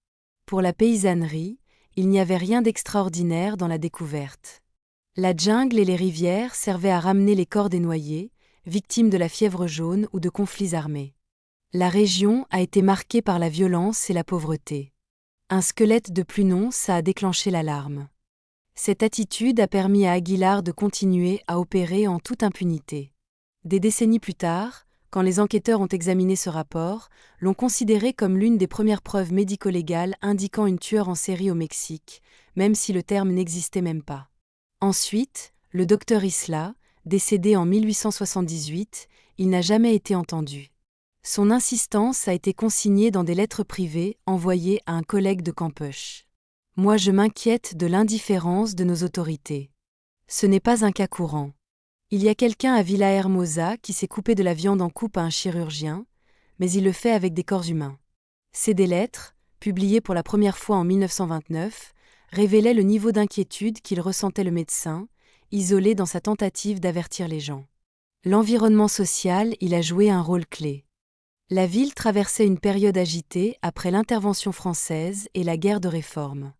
[SPEAKER 1] Pour la paysannerie, il n'y avait rien d'extraordinaire dans la découverte. La jungle et les rivières servaient à ramener les corps des noyés, victimes de la fièvre jaune ou de conflits armés. La région a été marquée par la violence et la pauvreté. Un squelette de Plunon a déclenché l'alarme. Cette attitude a permis à Aguilar de continuer à opérer en toute impunité. Des décennies plus tard, quand les enquêteurs ont examiné ce rapport, l'ont considéré comme l'une des premières preuves médico-légales indiquant une tueur en série au Mexique, même si le terme n'existait même pas. Ensuite, le docteur Isla, décédé en 1878, il n'a jamais été entendu. Son insistance a été consignée dans des lettres privées envoyées à un collègue de Campeche. Moi je m'inquiète de l'indifférence de nos autorités. Ce n'est pas un cas courant. Il y a quelqu'un à Villahermosa qui s'est coupé de la viande en coupe à un chirurgien, mais il le fait avec des corps humains. Des lettres, publiées pour la première fois en 1929, révélaient le niveau d'inquiétude qu'il ressentait le médecin, isolé dans sa tentative d'avertir les gens. L'environnement social y a joué un rôle clé. La ville traversait une période agitée après l'intervention française et la guerre de réforme.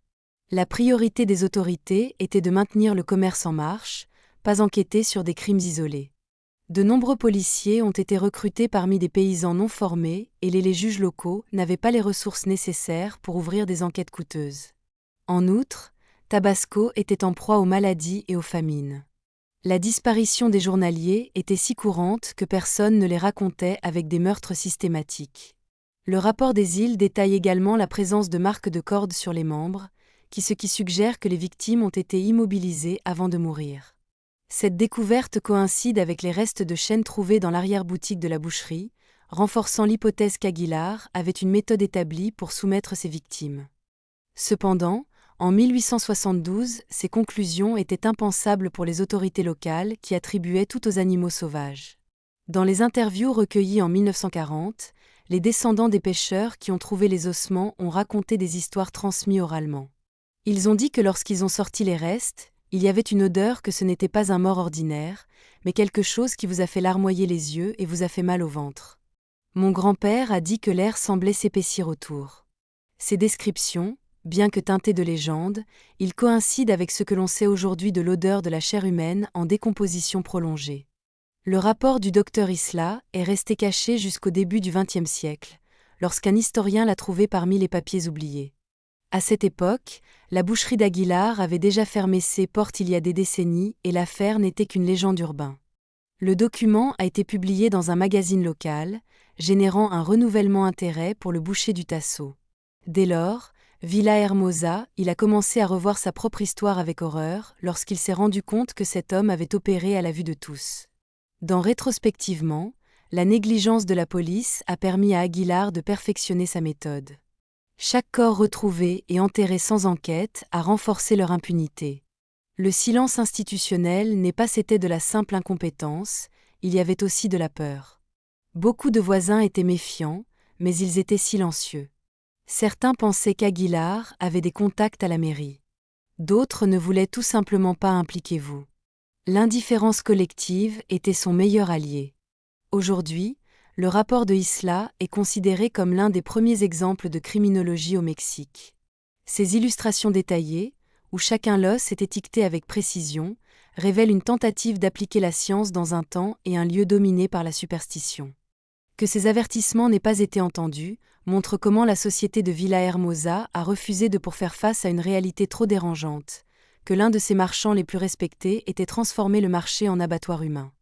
[SPEAKER 1] La priorité des autorités était de maintenir le commerce en marche, pas enquêter sur des crimes isolés. De nombreux policiers ont été recrutés parmi des paysans non formés et les juges locaux n'avaient pas les ressources nécessaires pour ouvrir des enquêtes coûteuses. En outre, Tabasco était en proie aux maladies et aux famines. La disparition des journaliers était si courante que personne ne les racontait avec des meurtres systématiques. Le rapport des îles détaille également la présence de marques de cordes sur les membres, ce qui suggère que les victimes ont été immobilisées avant de mourir. Cette découverte coïncide avec les restes de chaînes trouvés dans l'arrière-boutique de la boucherie, renforçant l'hypothèse qu'Aguilar avait une méthode établie pour soumettre ses victimes. Cependant, en 1872, ces conclusions étaient impensables pour les autorités locales qui attribuaient tout aux animaux sauvages. Dans les interviews recueillies en 1940, les descendants des pêcheurs qui ont trouvé les ossements ont raconté des histoires transmises oralement. Ils ont dit que lorsqu'ils ont sorti les restes, il y avait une odeur que ce n'était pas un mort ordinaire, mais quelque chose qui vous a fait larmoyer les yeux et vous a fait mal au ventre. Mon grand-père a dit que l'air semblait s'épaissir autour. Ces descriptions, bien que teintées de légende, ils coïncident avec ce que l'on sait aujourd'hui de l'odeur de la chair humaine en décomposition prolongée. Le rapport du docteur Isla est resté caché jusqu'au début du XXe siècle, lorsqu'un historien l'a trouvé parmi les papiers oubliés. À cette époque, la boucherie d'Aguilar avait déjà fermé ses portes il y a des décennies et l'affaire n'était qu'une légende urbaine. Le document a été publié dans un magazine local, générant un renouvellement d'intérêt pour le boucher du Tasso. Dès lors, Villahermosa, il a commencé à revoir sa propre histoire avec horreur lorsqu'il s'est rendu compte que cet homme avait opéré à la vue de tous. Rétrospectivement, la négligence de la police a permis à Aguilar de perfectionner sa méthode. Chaque corps retrouvé et enterré sans enquête a renforcé leur impunité. Le silence institutionnel n'est pas c'était de la simple incompétence, il y avait aussi de la peur. Beaucoup de voisins étaient méfiants, mais ils étaient silencieux. Certains pensaient qu'Aguilar avait des contacts à la mairie. D'autres ne voulaient tout simplement pas impliquer vous. L'indifférence collective était son meilleur allié. Aujourd'hui, le rapport de Isla est considéré comme l'un des premiers exemples de criminologie au Mexique. Ces illustrations détaillées, où chacun l'os est étiqueté avec précision, révèlent une tentative d'appliquer la science dans un temps et un lieu dominés par la superstition. Que ces avertissements n'aient pas été entendus, montre comment la société de Villahermosa a refusé de pour faire face à une réalité trop dérangeante, que l'un de ses marchands les plus respectés était transformé le marché en abattoir humain.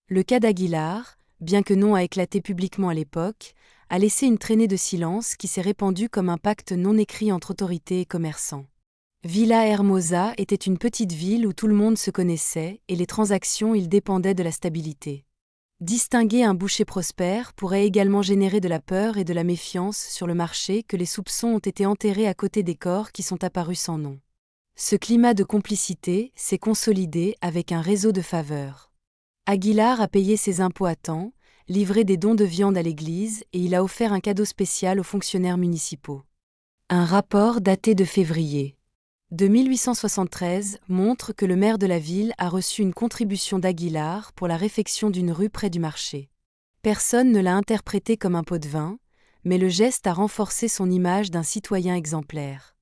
[SPEAKER 1] Le cas d'Aguilar, bien que non a éclaté publiquement à l'époque, a laissé une traînée de silence qui s'est répandue comme un pacte non écrit entre autorités et commerçants. Villahermosa était une petite ville où tout le monde se connaissait et les transactions y dépendaient de la stabilité. Distinguer un boucher prospère pourrait également générer de la peur et de la méfiance sur le marché que les soupçons ont été enterrés à côté des corps qui sont apparus sans nom. Ce climat de complicité s'est consolidé avec un réseau de faveurs. Aguilar a payé ses impôts à temps, livré des dons de viande à l'église et il a offert un cadeau spécial aux fonctionnaires municipaux. Un rapport daté de février de 1873 montre que le maire de la ville a reçu une contribution d'Aguilar pour la réfection d'une rue près du marché. Personne ne l'a interprété comme un pot de vin, mais le geste a renforcé son image d'un citoyen exemplaire.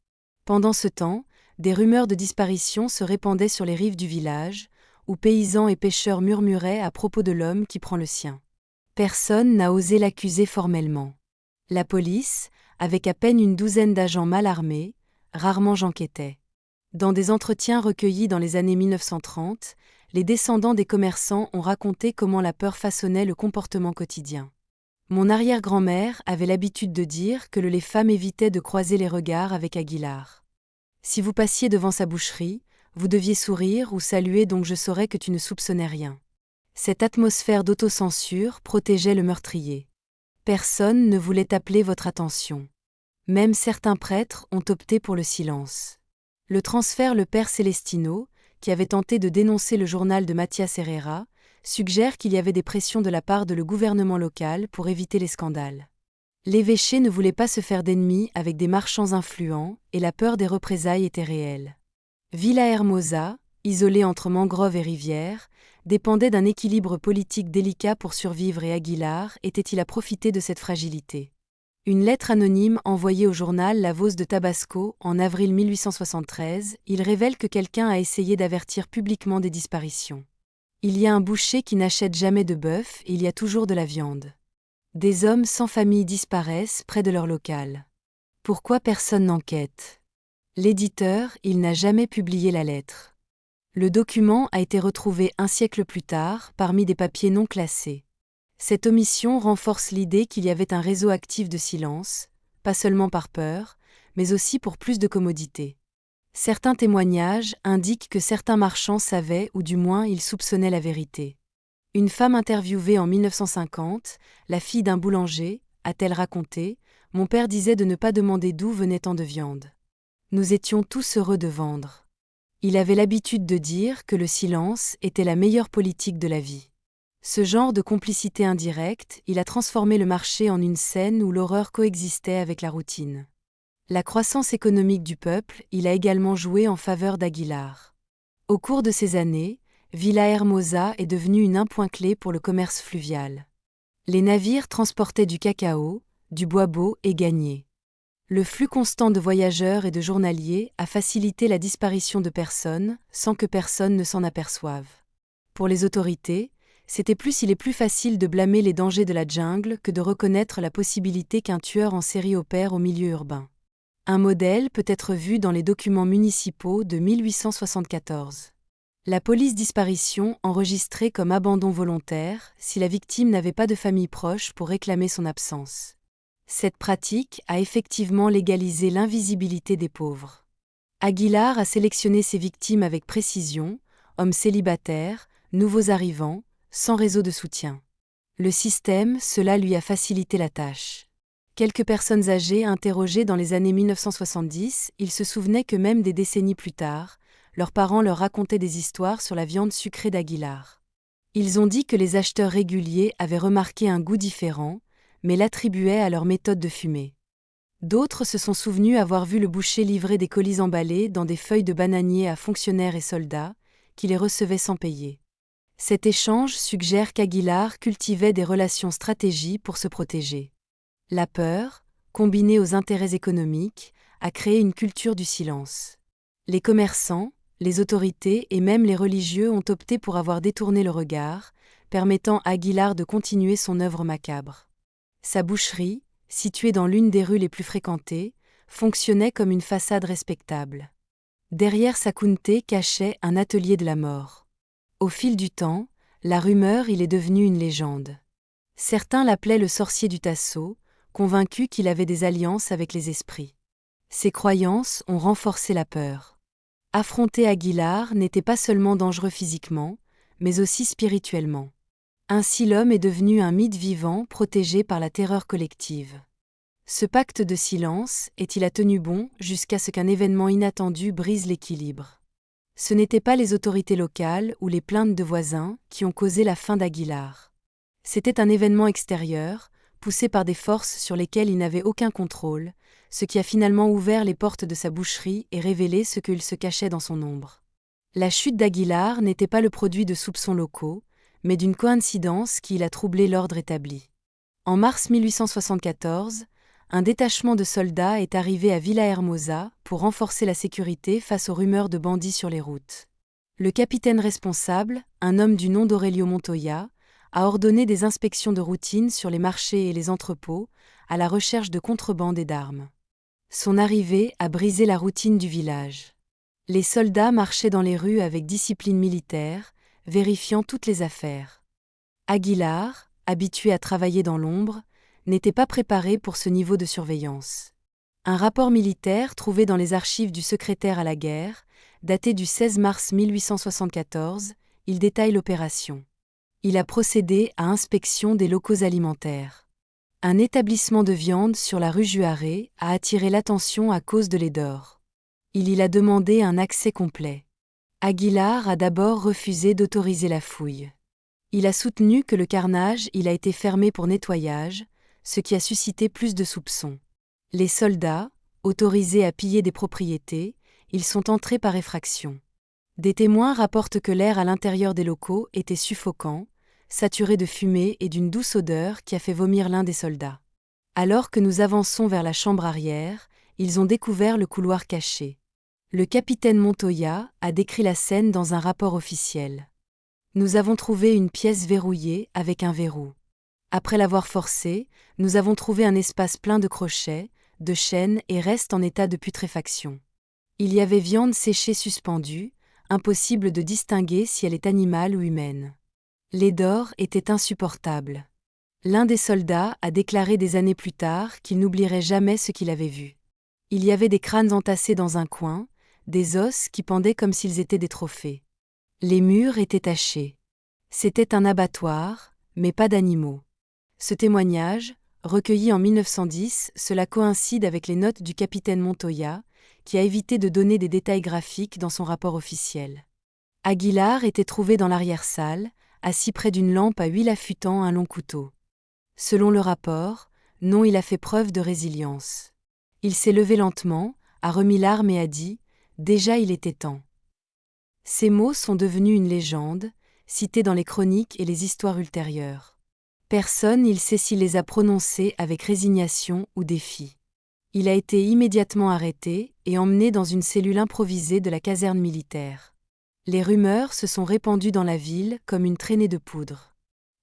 [SPEAKER 1] Pendant ce temps, des rumeurs de disparition se répandaient sur les rives du village, où paysans et pêcheurs murmuraient à propos de l'homme qui prend le sien. Personne n'a osé l'accuser formellement. La police, avec à peine une douzaine d'agents mal armés, rarement j'enquêtais. Dans des entretiens recueillis dans les années 1930, les descendants des commerçants ont raconté comment la peur façonnait le comportement quotidien. Mon arrière-grand-mère avait l'habitude de dire que les femmes évitaient de croiser les regards avec Aguilar. Si vous passiez devant sa boucherie, vous deviez sourire ou saluer donc je saurais que tu ne soupçonnais rien. Cette atmosphère d'autocensure protégeait le meurtrier. Personne ne voulait appeler votre attention. Même certains prêtres ont opté pour le silence. Le transfert le père Celestino, qui avait tenté de dénoncer le journal de Mathias Herrera, suggère qu'il y avait des pressions de la part de le gouvernement local pour éviter les scandales. L'évêché ne voulait pas se faire d'ennemis avec des marchands influents et la peur des représailles était réelle. Villahermosa, isolée entre mangroves et rivières, dépendait d'un équilibre politique délicat pour survivre et Aguilar était-il à profiter de cette fragilité. Une lettre anonyme envoyée au journal La Voz de Tabasco en avril 1873, il révèle que quelqu'un a essayé d'avertir publiquement des disparitions. Il y a un boucher qui n'achète jamais de bœuf et il y a toujours de la viande. Des hommes sans famille disparaissent près de leur local. Pourquoi personne n'enquête ? L'éditeur, il n'a jamais publié la lettre. Le document a été retrouvé un siècle plus tard parmi des papiers non classés. Cette omission renforce l'idée qu'il y avait un réseau actif de silence, pas seulement par peur, mais aussi pour plus de commodité. Certains témoignages indiquent que certains marchands savaient ou du moins ils soupçonnaient la vérité. Une femme interviewée en 1950, la fille d'un boulanger, a-t-elle raconté, « Mon père disait de ne pas demander d'où venait tant de viande. Nous étions tous heureux de vendre. Il avait l'habitude de dire que le silence était la meilleure politique de la vie. » Ce genre de complicité indirecte, il a transformé le marché en une scène où l'horreur coexistait avec la routine. La croissance économique du peuple, il a également joué en faveur d'Aguilar. Au cours de ces années, Villahermosa est devenue une point clé pour le commerce fluvial. Les navires transportaient du cacao, du bois beau et gagné. Le flux constant de voyageurs et de journaliers a facilité la disparition de personnes sans que personne ne s'en aperçoive. Pour les autorités, Il est plus facile de blâmer les dangers de la jungle que de reconnaître la possibilité qu'un tueur en série opère au milieu urbain. Un modèle peut être vu dans les documents municipaux de 1874. La police disparition enregistrée comme abandon volontaire si la victime n'avait pas de famille proche pour réclamer son absence. Cette pratique a effectivement légalisé l'invisibilité des pauvres. Aguilar a sélectionné ses victimes avec précision, hommes célibataires, nouveaux arrivants, sans réseau de soutien. Le système, cela lui a facilité la tâche. Quelques personnes âgées interrogées dans les années 1970, ils se souvenaient que même des décennies plus tard, leurs parents leur racontaient des histoires sur la viande sucrée d'Aguilar. Ils ont dit que les acheteurs réguliers avaient remarqué un goût différent, mais l'attribuaient à leur méthode de fumer. D'autres se sont souvenus avoir vu le boucher livrer des colis emballés dans des feuilles de bananier à fonctionnaires et soldats, qui les recevaient sans payer. Cet échange suggère qu'Aguilar cultivait des relations stratégiques pour se protéger. La peur, combinée aux intérêts économiques, a créé une culture du silence. Les commerçants, les autorités et même les religieux ont opté pour avoir détourné le regard, permettant à Aguilar de continuer son œuvre macabre. Sa boucherie, située dans l'une des rues les plus fréquentées, fonctionnait comme une façade respectable. Derrière sa Kunte cachait un atelier de la mort. Au fil du temps, la rumeur il est devenu une légende. Certains l'appelaient le sorcier du Tasso, convaincus qu'il avait des alliances avec les esprits. Ces croyances ont renforcé la peur. Affronter Aguilar n'était pas seulement dangereux physiquement, mais aussi spirituellement. Ainsi l'homme est devenu un mythe vivant protégé par la terreur collective. Ce pacte de silence est-il a tenu bon jusqu'à ce qu'un événement inattendu brise l'équilibre. Ce n'étaient pas les autorités locales ou les plaintes de voisins qui ont causé la fin d'Aguilar. C'était un événement extérieur, poussé par des forces sur lesquelles il n'avait aucun contrôle, ce qui a finalement ouvert les portes de sa boucherie et révélé ce qu'il se cachait dans son ombre. La chute d'Aguilar n'était pas le produit de soupçons locaux, mais d'une coïncidence qui a troublé l'ordre établi. En mars 1874, un détachement de soldats est arrivé à Villahermosa pour renforcer la sécurité face aux rumeurs de bandits sur les routes. Le capitaine responsable, un homme du nom d'Aurelio Montoya, a ordonné des inspections de routine sur les marchés et les entrepôts, à la recherche de contrebande et d'armes. Son arrivée a brisé la routine du village. Les soldats marchaient dans les rues avec discipline militaire, vérifiant toutes les affaires. Aguilar, habitué à travailler dans l'ombre, n'était pas préparé pour ce niveau de surveillance. Un rapport militaire trouvé dans les archives du secrétaire à la guerre, daté du 16 mars 1874, il détaille l'opération. Il a procédé à inspection des locaux alimentaires. Un établissement de viande sur la rue Juarez a attiré l'attention à cause de laideur. Il y a demandé un accès complet. Aguilar a d'abord refusé d'autoriser la fouille. Il a soutenu que le carnage a été fermé pour nettoyage, ce qui a suscité plus de soupçons. Les soldats, autorisés à piller des propriétés, ils sont entrés par effraction. Des témoins rapportent que l'air à l'intérieur des locaux était suffocant, saturé de fumée et d'une douce odeur qui a fait vomir l'un des soldats. Alors que nous avançons vers la chambre arrière, ils ont découvert le couloir caché. Le capitaine Montoya a décrit la scène dans un rapport officiel. Nous avons trouvé une pièce verrouillée avec un verrou. Après l'avoir forcée, nous avons trouvé un espace plein de crochets, de chaînes et restes en état de putréfaction. Il y avait viande séchée suspendue, impossible de distinguer si elle est animale ou humaine. L'odeur était insupportable. L'un des soldats a déclaré des années plus tard qu'il n'oublierait jamais ce qu'il avait vu. Il y avait des crânes entassés dans un coin, des os qui pendaient comme s'ils étaient des trophées. Les murs étaient tachés. C'était un abattoir, mais pas d'animaux. Ce témoignage, recueilli en 1910, cela coïncide avec les notes du capitaine Montoya, qui a évité de donner des détails graphiques dans son rapport officiel. Aguilar était trouvé dans l'arrière-salle, assis près d'une lampe à huile affûtant un long couteau. Selon le rapport, non, il a fait preuve de résilience. Il s'est levé lentement, a remis l'arme et a dit « Déjà il était temps ». Ces mots sont devenus une légende, cités dans les chroniques et les histoires ultérieures. Personne il sait s'il les a prononcés avec résignation ou défi. Il a été immédiatement arrêté et emmené dans une cellule improvisée de la caserne militaire. Les rumeurs se sont répandues dans la ville comme une traînée de poudre.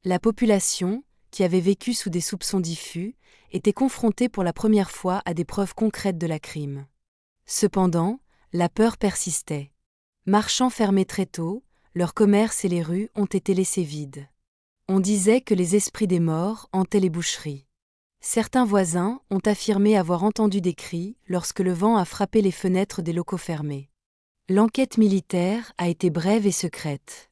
[SPEAKER 1] La population, qui avait vécu sous des soupçons diffus, était confrontée pour la première fois à des preuves concrètes de la crime. Cependant, la peur persistait. Marchands fermés très tôt, leurs commerces et les rues ont été laissés vides. On disait que les esprits des morts hantaient les boucheries. Certains voisins ont affirmé avoir entendu des cris lorsque le vent a frappé les fenêtres des locaux fermés. L'enquête militaire a été brève et secrète.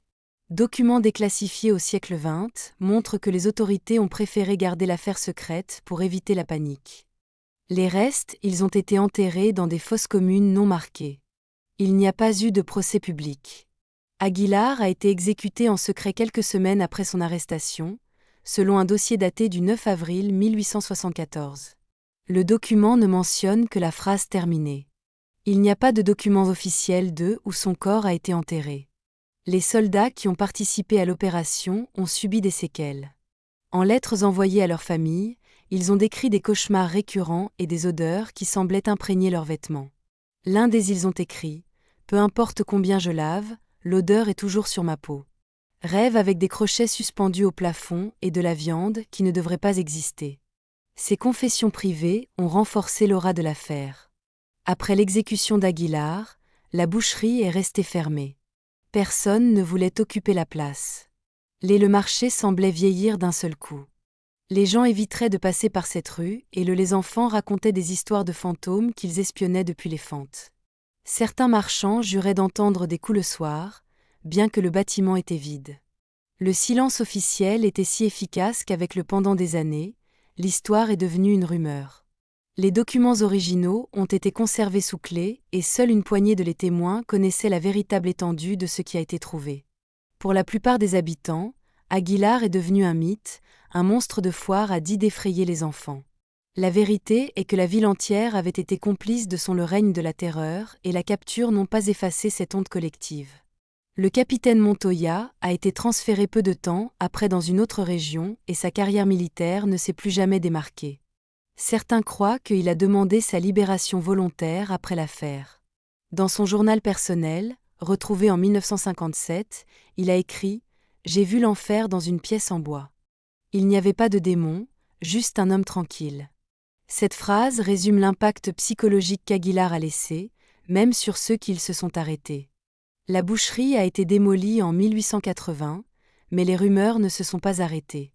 [SPEAKER 1] Documents déclassifiés au siècle XX montrent que les autorités ont préféré garder l'affaire secrète pour éviter la panique. Les restes, ils ont été enterrés dans des fosses communes non marquées. Il n'y a pas eu de procès public. Aguilar a été exécuté en secret quelques semaines après son arrestation, selon un dossier daté du 9 avril 1874. Le document ne mentionne que la phrase terminée. Il n'y a pas de document officiel de où son corps a été enterré. Les soldats qui ont participé à l'opération ont subi des séquelles. En lettres envoyées à leur famille, ils ont décrit des cauchemars récurrents et des odeurs qui semblaient imprégner leurs vêtements. L'un des ils ont écrit « Peu importe combien je lave, l'odeur est toujours sur ma peau. Rêve avec des crochets suspendus au plafond et de la viande qui ne devrait pas exister. » Ces confessions privées ont renforcé l'aura de l'affaire. Après l'exécution d'Aguilar, la boucherie est restée fermée. Personne ne voulait occuper la place. Le marché semblait vieillir d'un seul coup. Les gens éviteraient de passer par cette rue et les enfants racontaient des histoires de fantômes qu'ils espionnaient depuis les fentes. Certains marchands juraient d'entendre des coups le soir, bien que le bâtiment était vide. Le silence officiel était si efficace qu'avec le pendant des années, l'histoire est devenue une rumeur. Les documents originaux ont été conservés sous clé et seule une poignée de les témoins connaissait la véritable étendue de ce qui a été trouvé. Pour la plupart des habitants, Aguilar est devenu un mythe, un monstre de foire à dit d'effrayer les enfants. La vérité est que la ville entière avait été complice de le règne de la terreur et la capture n'ont pas effacé cette honte collective. Le capitaine Montoya a été transféré peu de temps après dans une autre région et sa carrière militaire ne s'est plus jamais démarquée. Certains croient qu'il a demandé sa libération volontaire après l'affaire. Dans son journal personnel, retrouvé en 1957, il a écrit « J'ai vu l'enfer dans une pièce en bois. Il n'y avait pas de démon, juste un homme tranquille. » Cette phrase résume l'impact psychologique qu'Aguilar a laissé, même sur ceux qui se sont arrêtés. La boucherie a été démolie en 1880, mais les rumeurs ne se sont pas arrêtées.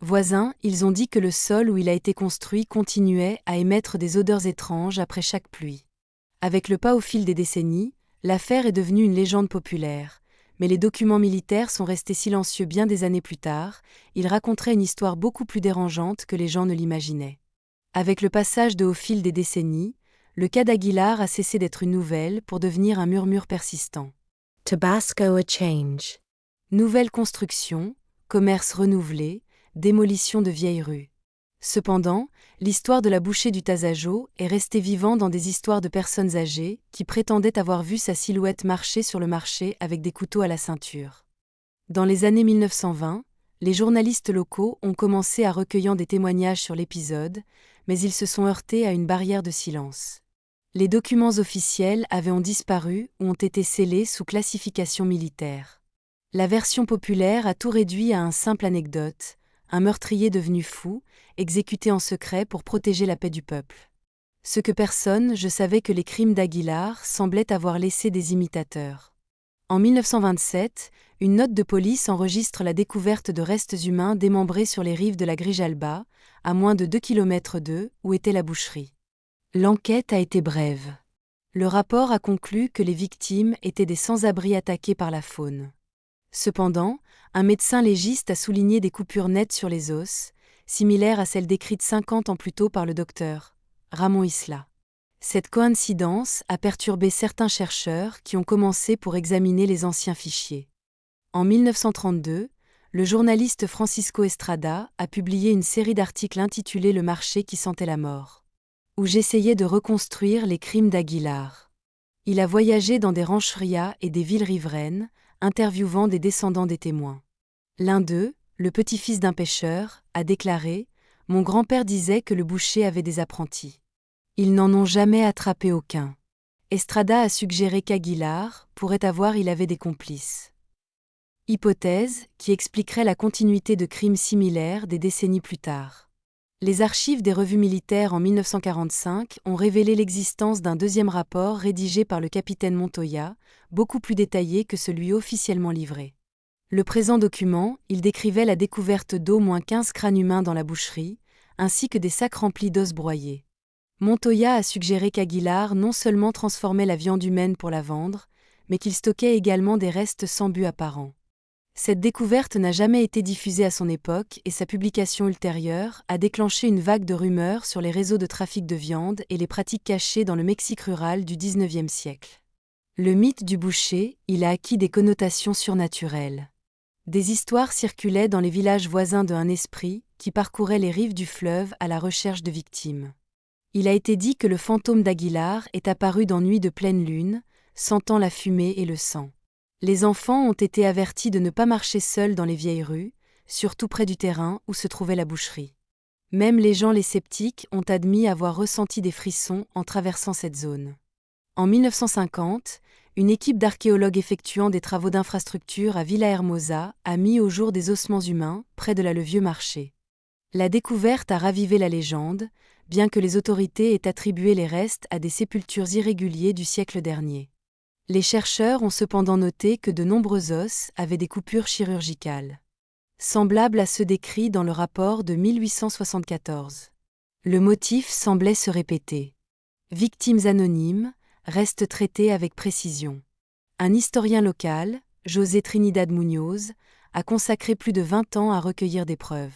[SPEAKER 1] Voisins, ils ont dit que le sol où il a été construit continuait à émettre des odeurs étranges après chaque pluie. Avec le pas au fil des décennies, l'affaire est devenue une légende populaire, mais les documents militaires sont restés silencieux bien des années plus tard, ils raconteraient une histoire beaucoup plus dérangeante que les gens ne l'imaginaient. Avec le passage au fil des décennies, le cas d'Aguilar a cessé d'être une nouvelle pour devenir un murmure persistant.
[SPEAKER 2] Tabasco a change.
[SPEAKER 1] Nouvelle construction, commerce renouvelé, démolition de vieilles rues. Cependant, l'histoire de la bouchée du Tazajo est restée vivante dans des histoires de personnes âgées qui prétendaient avoir vu sa silhouette marcher sur le marché avec des couteaux à la ceinture. Dans les années 1920, les journalistes locaux ont commencé à recueillir des témoignages sur l'épisode, mais ils se sont heurtés à une barrière de silence. Les documents officiels ont disparu ou ont été scellés sous classification militaire. La version populaire a tout réduit à une simple anecdote, un meurtrier devenu fou, exécuté en secret pour protéger la paix du peuple. Ce que personne ne savait que les crimes d'Aguilar semblaient avoir laissé des imitateurs. En 1927, une note de police enregistre la découverte de restes humains démembrés sur les rives de la Grijalba, à moins de 2 km où était la boucherie. L'enquête a été brève. Le rapport a conclu que les victimes étaient des sans-abri attaqués par la faune. Cependant, un médecin légiste a souligné des coupures nettes sur les os, similaires à celles décrites 50 ans plus tôt par le docteur Ramon Isla. Cette coïncidence a perturbé certains chercheurs qui ont commencé pour examiner les anciens fichiers. En 1932, le journaliste Francisco Estrada a publié une série d'articles intitulés « Le marché qui sentait la mort », où j'essayais de reconstruire les crimes d'Aguilar. Il a voyagé dans des rancherias et des villes riveraines, interviewant des descendants des témoins. L'un d'eux, le petit-fils d'un pêcheur, a déclaré « Mon grand-père disait que le boucher avait des apprentis. Ils n'en ont jamais attrapé aucun. » Estrada a suggéré qu'Aguilar pourrait avoir des complices. Hypothèse qui expliquerait la continuité de crimes similaires des décennies plus tard. Les archives des revues militaires en 1945 ont révélé l'existence d'un deuxième rapport rédigé par le capitaine Montoya, beaucoup plus détaillé que celui officiellement livré. Le présent document, il décrivait la découverte d'au moins 15 crânes humains dans la boucherie, ainsi que des sacs remplis d'os broyés. Montoya a suggéré qu'Aguilar non seulement transformait la viande humaine pour la vendre, mais qu'il stockait également des restes sans but apparent. Cette découverte n'a jamais été diffusée à son époque et sa publication ultérieure a déclenché une vague de rumeurs sur les réseaux de trafic de viande et les pratiques cachées dans le Mexique rural du XIXe siècle. Le mythe du boucher, il a acquis des connotations surnaturelles. Des histoires circulaient dans les villages voisins de un esprit qui parcourait les rives du fleuve à la recherche de victimes. Il a été dit que le fantôme d'Aguilar est apparu dans nuit de pleine lune, sentant la fumée et le sang. Les enfants ont été avertis de ne pas marcher seuls dans les vieilles rues, surtout près du terrain où se trouvait la boucherie. Même les sceptiques ont admis avoir ressenti des frissons en traversant cette zone. En 1950, une équipe d'archéologues effectuant des travaux d'infrastructure à Villahermosa a mis au jour des ossements humains près de le vieux marché. La découverte a ravivé la légende, bien que les autorités aient attribué les restes à des sépultures irréguliers du siècle dernier. Les chercheurs ont cependant noté que de nombreux os avaient des coupures chirurgicales, semblables à ceux décrits dans le rapport de 1874. Le motif semblait se répéter. Victimes anonymes, restent traités avec précision. Un historien local, José Trinidad Muñoz, a consacré plus de 20 ans à recueillir des preuves.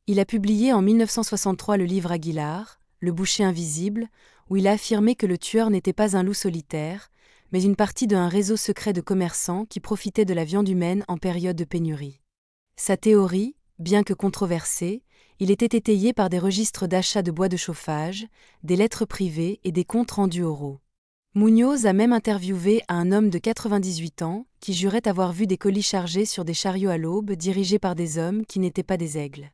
[SPEAKER 1] Il a publié en 1963 le livre Aguilar, Le boucher invisible, où il a affirmé que le tueur n'était pas un loup solitaire, mais une partie d'un réseau secret de commerçants qui profitaient de la viande humaine en période de pénurie. Sa théorie, bien que controversée, il était étayé par des registres d'achat de bois de chauffage, des lettres privées et des comptes rendus oraux. Muñoz a même interviewé un homme de 98 ans qui jurait avoir vu des colis chargés sur des chariots à l'aube dirigés par des hommes qui n'étaient pas des aigles.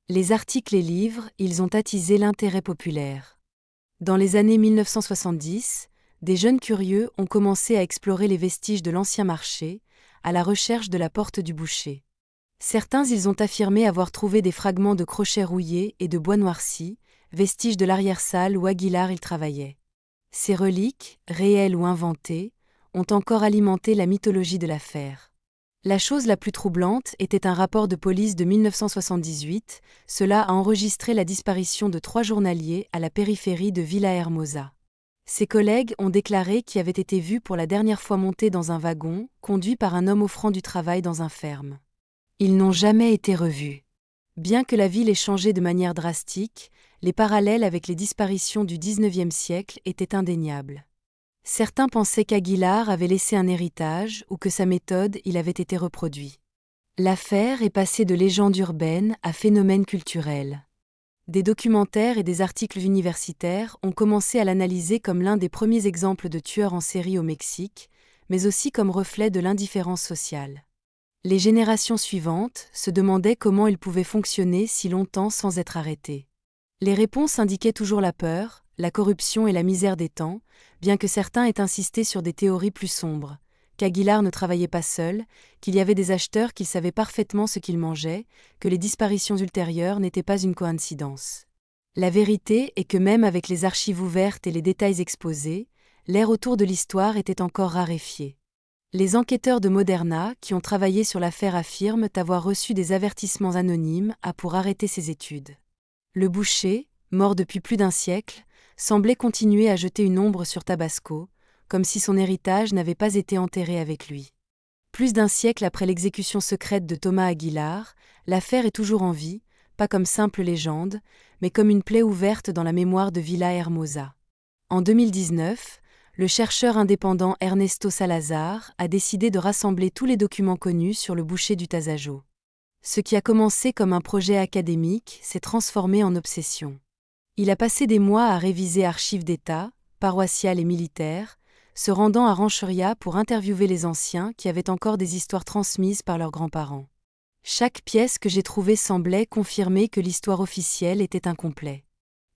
[SPEAKER 1] Les articles et livres, ils ont attisé l'intérêt populaire. Dans les années 1970, des jeunes curieux ont commencé à explorer les vestiges de l'ancien marché, à la recherche de la porte du boucher. Certains ils ont affirmé avoir trouvé des fragments de crochets rouillés et de bois noirci, vestiges de l'arrière-salle où Aguilar il travaillait. Ces reliques, réelles ou inventées, ont encore alimenté la mythologie de l'affaire. La chose la plus troublante était un rapport de police de 1978, cela a enregistré la disparition de 3 journaliers à la périphérie de Villahermosa. Ses collègues ont déclaré qu'ils avaient été vus pour la dernière fois monter dans un wagon, conduit par un homme offrant du travail dans un ferme. Ils n'ont jamais été revus. Bien que la ville ait changé de manière drastique, les parallèles avec les disparitions du XIXe siècle étaient indéniables. Certains pensaient qu'Aguilar avait laissé un héritage ou que sa méthode il avait été reproduit. L'affaire est passée de légende urbaine à phénomène culturel. Des documentaires et des articles universitaires ont commencé à l'analyser comme l'un des premiers exemples de tueurs en série au Mexique, mais aussi comme reflet de l'indifférence sociale. Les générations suivantes se demandaient comment il pouvait fonctionner si longtemps sans être arrêté. Les réponses indiquaient toujours la peur, la corruption et la misère des temps, bien que certains aient insisté sur des théories plus sombres, qu'Aguilar ne travaillait pas seul, qu'il y avait des acheteurs qui savaient parfaitement ce qu'ils mangeaient, que les disparitions ultérieures n'étaient pas une coïncidence. La vérité est que même avec les archives ouvertes et les détails exposés, l'air autour de l'histoire était encore raréfié. Les enquêteurs de Moderna qui ont travaillé sur l'affaire affirment avoir reçu des avertissements anonymes pour arrêter ces études. Le boucher, mort depuis plus d'1 siècle, semblait continuer à jeter une ombre sur Tabasco, comme si son héritage n'avait pas été enterré avec lui. Plus d'1 siècle après l'exécution secrète de Thomas Aguilar, l'affaire est toujours en vie, pas comme simple légende, mais comme une plaie ouverte dans la mémoire de Villahermosa. En 2019, le chercheur indépendant Ernesto Salazar a décidé de rassembler tous les documents connus sur le boucher du Tazajo. Ce qui a commencé comme un projet académique s'est transformé en obsession. Il a passé des mois à réviser archives d'État, paroissiales et militaires, se rendant à Rancheria pour interviewer les anciens qui avaient encore des histoires transmises par leurs grands-parents. Chaque pièce que j'ai trouvée semblait confirmer que l'histoire officielle était incomplète.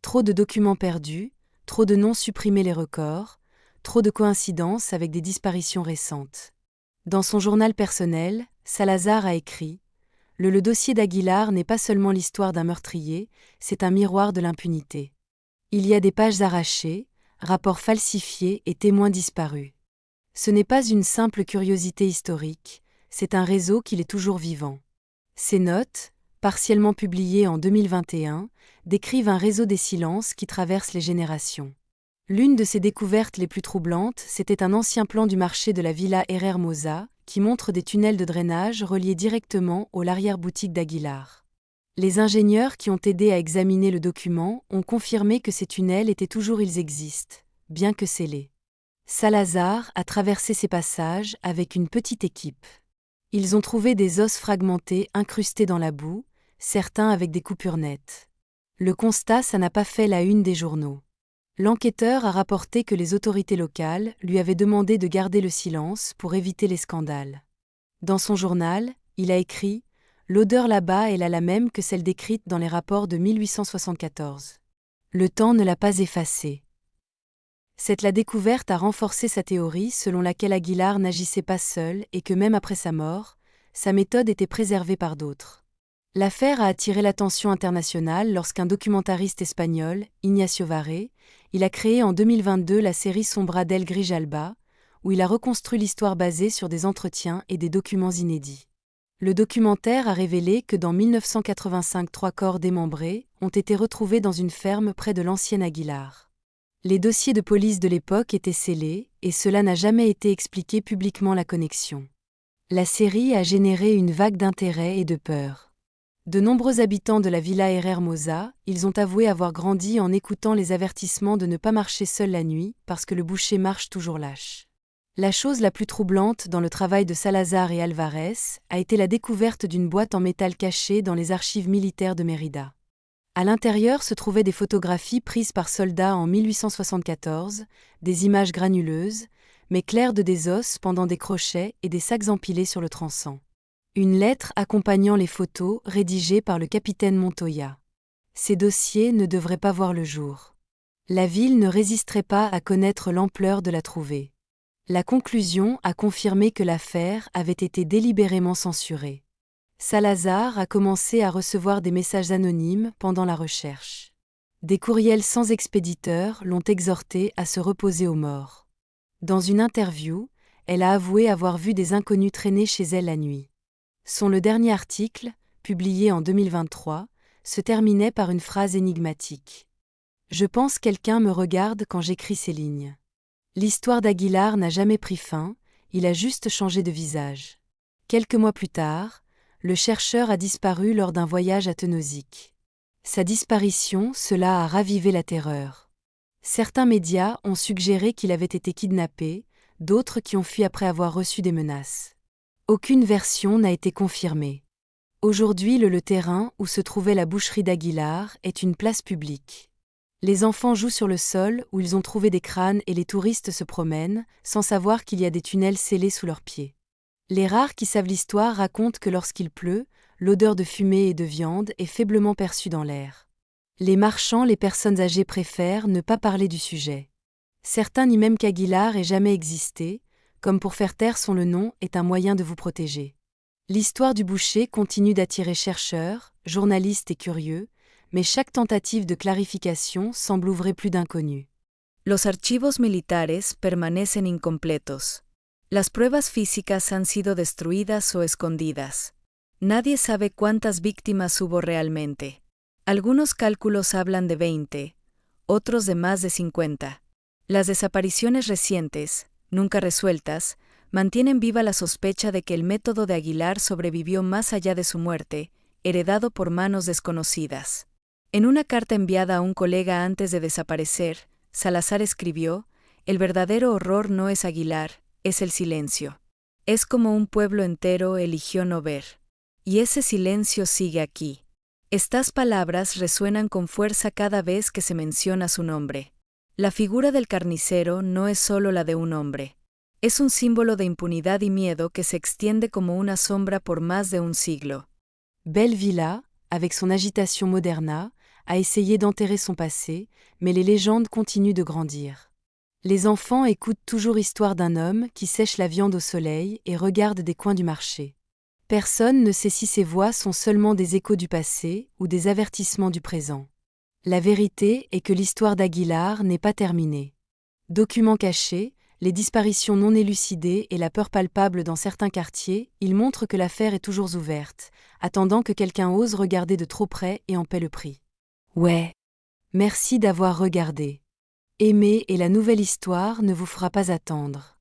[SPEAKER 1] Trop de documents perdus, trop de noms supprimés les records, trop de coïncidences avec des disparitions récentes. Dans son journal personnel, Salazar a écrit « Le dossier d'Aguilar n'est pas seulement l'histoire d'un meurtrier, c'est un miroir de l'impunité. Il y a des pages arrachées, rapports falsifiés et témoins disparus. Ce n'est pas une simple curiosité historique, c'est un réseau qui est toujours vivant. » Ces notes, partiellement publiées en 2021, décrivent un réseau des silences qui traverse les générations. L'une de ces découvertes les plus troublantes, c'était un ancien plan du marché de la Villa Herrera qui montre des tunnels de drainage reliés directement au l'arrière-boutique d'Aguilar. Les ingénieurs qui ont aidé à examiner le document ont confirmé que ces tunnels étaient toujours ils existent, bien que scellés. Salazar a traversé ces passages avec une petite équipe. Ils ont trouvé des os fragmentés incrustés dans la boue, certains avec des coupures nettes. Le constat, ça n'a pas fait la une des journaux. L'enquêteur a rapporté que les autorités locales lui avaient demandé de garder le silence pour éviter les scandales. Dans son journal, il a écrit « L'odeur là-bas est la même que celle décrite dans les rapports de 1874. Le temps ne l'a pas effacée. » La découverte a renforcé sa théorie selon laquelle Aguilar n'agissait pas seul et que même après sa mort, sa méthode était préservée par d'autres. L'affaire a attiré l'attention internationale lorsqu'un documentariste espagnol, Ignacio Varé, il a créé en 2022 la série Sombra del Grijalba, où il a reconstruit l'histoire basée sur des entretiens et des documents inédits. Le documentaire a révélé que dans 1985 3 corps démembrés ont été retrouvés dans une ferme près de l'ancienne Aguilar. Les dossiers de police de l'époque étaient scellés, et cela n'a jamais été expliqué publiquement la connexion. La série a généré une vague d'intérêt et de peur. De nombreux habitants de la Villa Herrera, ils ont avoué avoir grandi en écoutant les avertissements de ne pas marcher seul la nuit, parce que le boucher marche toujours lâche. La chose la plus troublante dans le travail de Salazar et Alvarez a été la découverte d'une boîte en métal cachée dans les archives militaires de Mérida. À l'intérieur se trouvaient des photographies prises par soldats en 1874, des images granuleuses, mais claires de des os pendant des crochets et des sacs empilés sur le transept. Une lettre accompagnant les photos rédigée par le capitaine Montoya. Ces dossiers ne devraient pas voir le jour. La ville ne résisterait pas à connaître l'ampleur de la trouvée. La conclusion a confirmé que l'affaire avait été délibérément censurée. Salazar a commencé à recevoir des messages anonymes pendant la recherche. Des courriels sans expéditeur l'ont exhorté à se reposer aux morts. Dans une interview, elle a avoué avoir vu des inconnus traîner chez elle la nuit. Le dernier article, publié en 2023, se terminait par une phrase énigmatique. « Je pense quelqu'un me regarde quand j'écris ces lignes. » L'histoire d'Aguilar n'a jamais pris fin, il a juste changé de visage. Quelques mois plus tard, le chercheur a disparu lors d'un voyage à Tenosique. Sa disparition, cela a ravivé la terreur. Certains médias ont suggéré qu'il avait été kidnappé, d'autres qui ont fui après avoir reçu des menaces. Aucune version n'a été confirmée. Aujourd'hui, le terrain où se trouvait la boucherie d'Aguilar est une place publique. Les enfants jouent sur le sol où ils ont trouvé des crânes et les touristes se promènent, sans savoir qu'il y a des tunnels scellés sous leurs pieds. Les rares qui savent l'histoire racontent que lorsqu'il pleut, l'odeur de fumée et de viande est faiblement perçue dans l'air. Les marchands, les personnes âgées préfèrent ne pas parler du sujet. Certains nient même qu'Aguilar ait jamais existé, comme pour faire taire son nom est un moyen de vous protéger. L'histoire du boucher continue d'attirer chercheurs, journalistes et curieux, mais chaque tentative de clarification semble ouvrir plus d'inconnus.
[SPEAKER 2] Los archivos militares permanecen incompletos. Las pruebas físicas han sido destruidas o escondidas. Nadie sabe cuántas víctimas hubo realmente. Algunos cálculos hablan de 20, otros de más de 50. Las desapariciones recientes, nunca resueltas, mantienen viva la sospecha de que el método de Aguilar sobrevivió más allá de su muerte, heredado por manos desconocidas. En una carta enviada a un colega antes de desaparecer, Salazar escribió: «El verdadero horror no es Aguilar, es el silencio. Es como un pueblo entero eligió no ver. Y ese silencio sigue aquí». Estas palabras resuenan con fuerza cada vez que se menciona su nombre. La figura del carnicero no es solo la de un hombre. Es un símbolo de impunidad y miedo que se extiende como una sombra por más de un siglo.
[SPEAKER 1] Belle Villa, avec son agitation moderna, a essayé d'enterrer son passé, mais les légendes continuent de grandir. Les enfants écoutent toujours histoire d'un homme qui sèche la viande au soleil et regarde des coins du marché. Personne ne sait si ces voix sont seulement des échos du passé ou des avertissements du présent. La vérité est que l'histoire d'Aguilar n'est pas terminée. Documents cachés, les disparitions non élucidées et la peur palpable dans certains quartiers, ils montrent que l'affaire est toujours ouverte, attendant que quelqu'un ose regarder de trop près et en paie le prix. Ouais. Merci d'avoir regardé. Aimez et la nouvelle histoire ne vous fera pas attendre.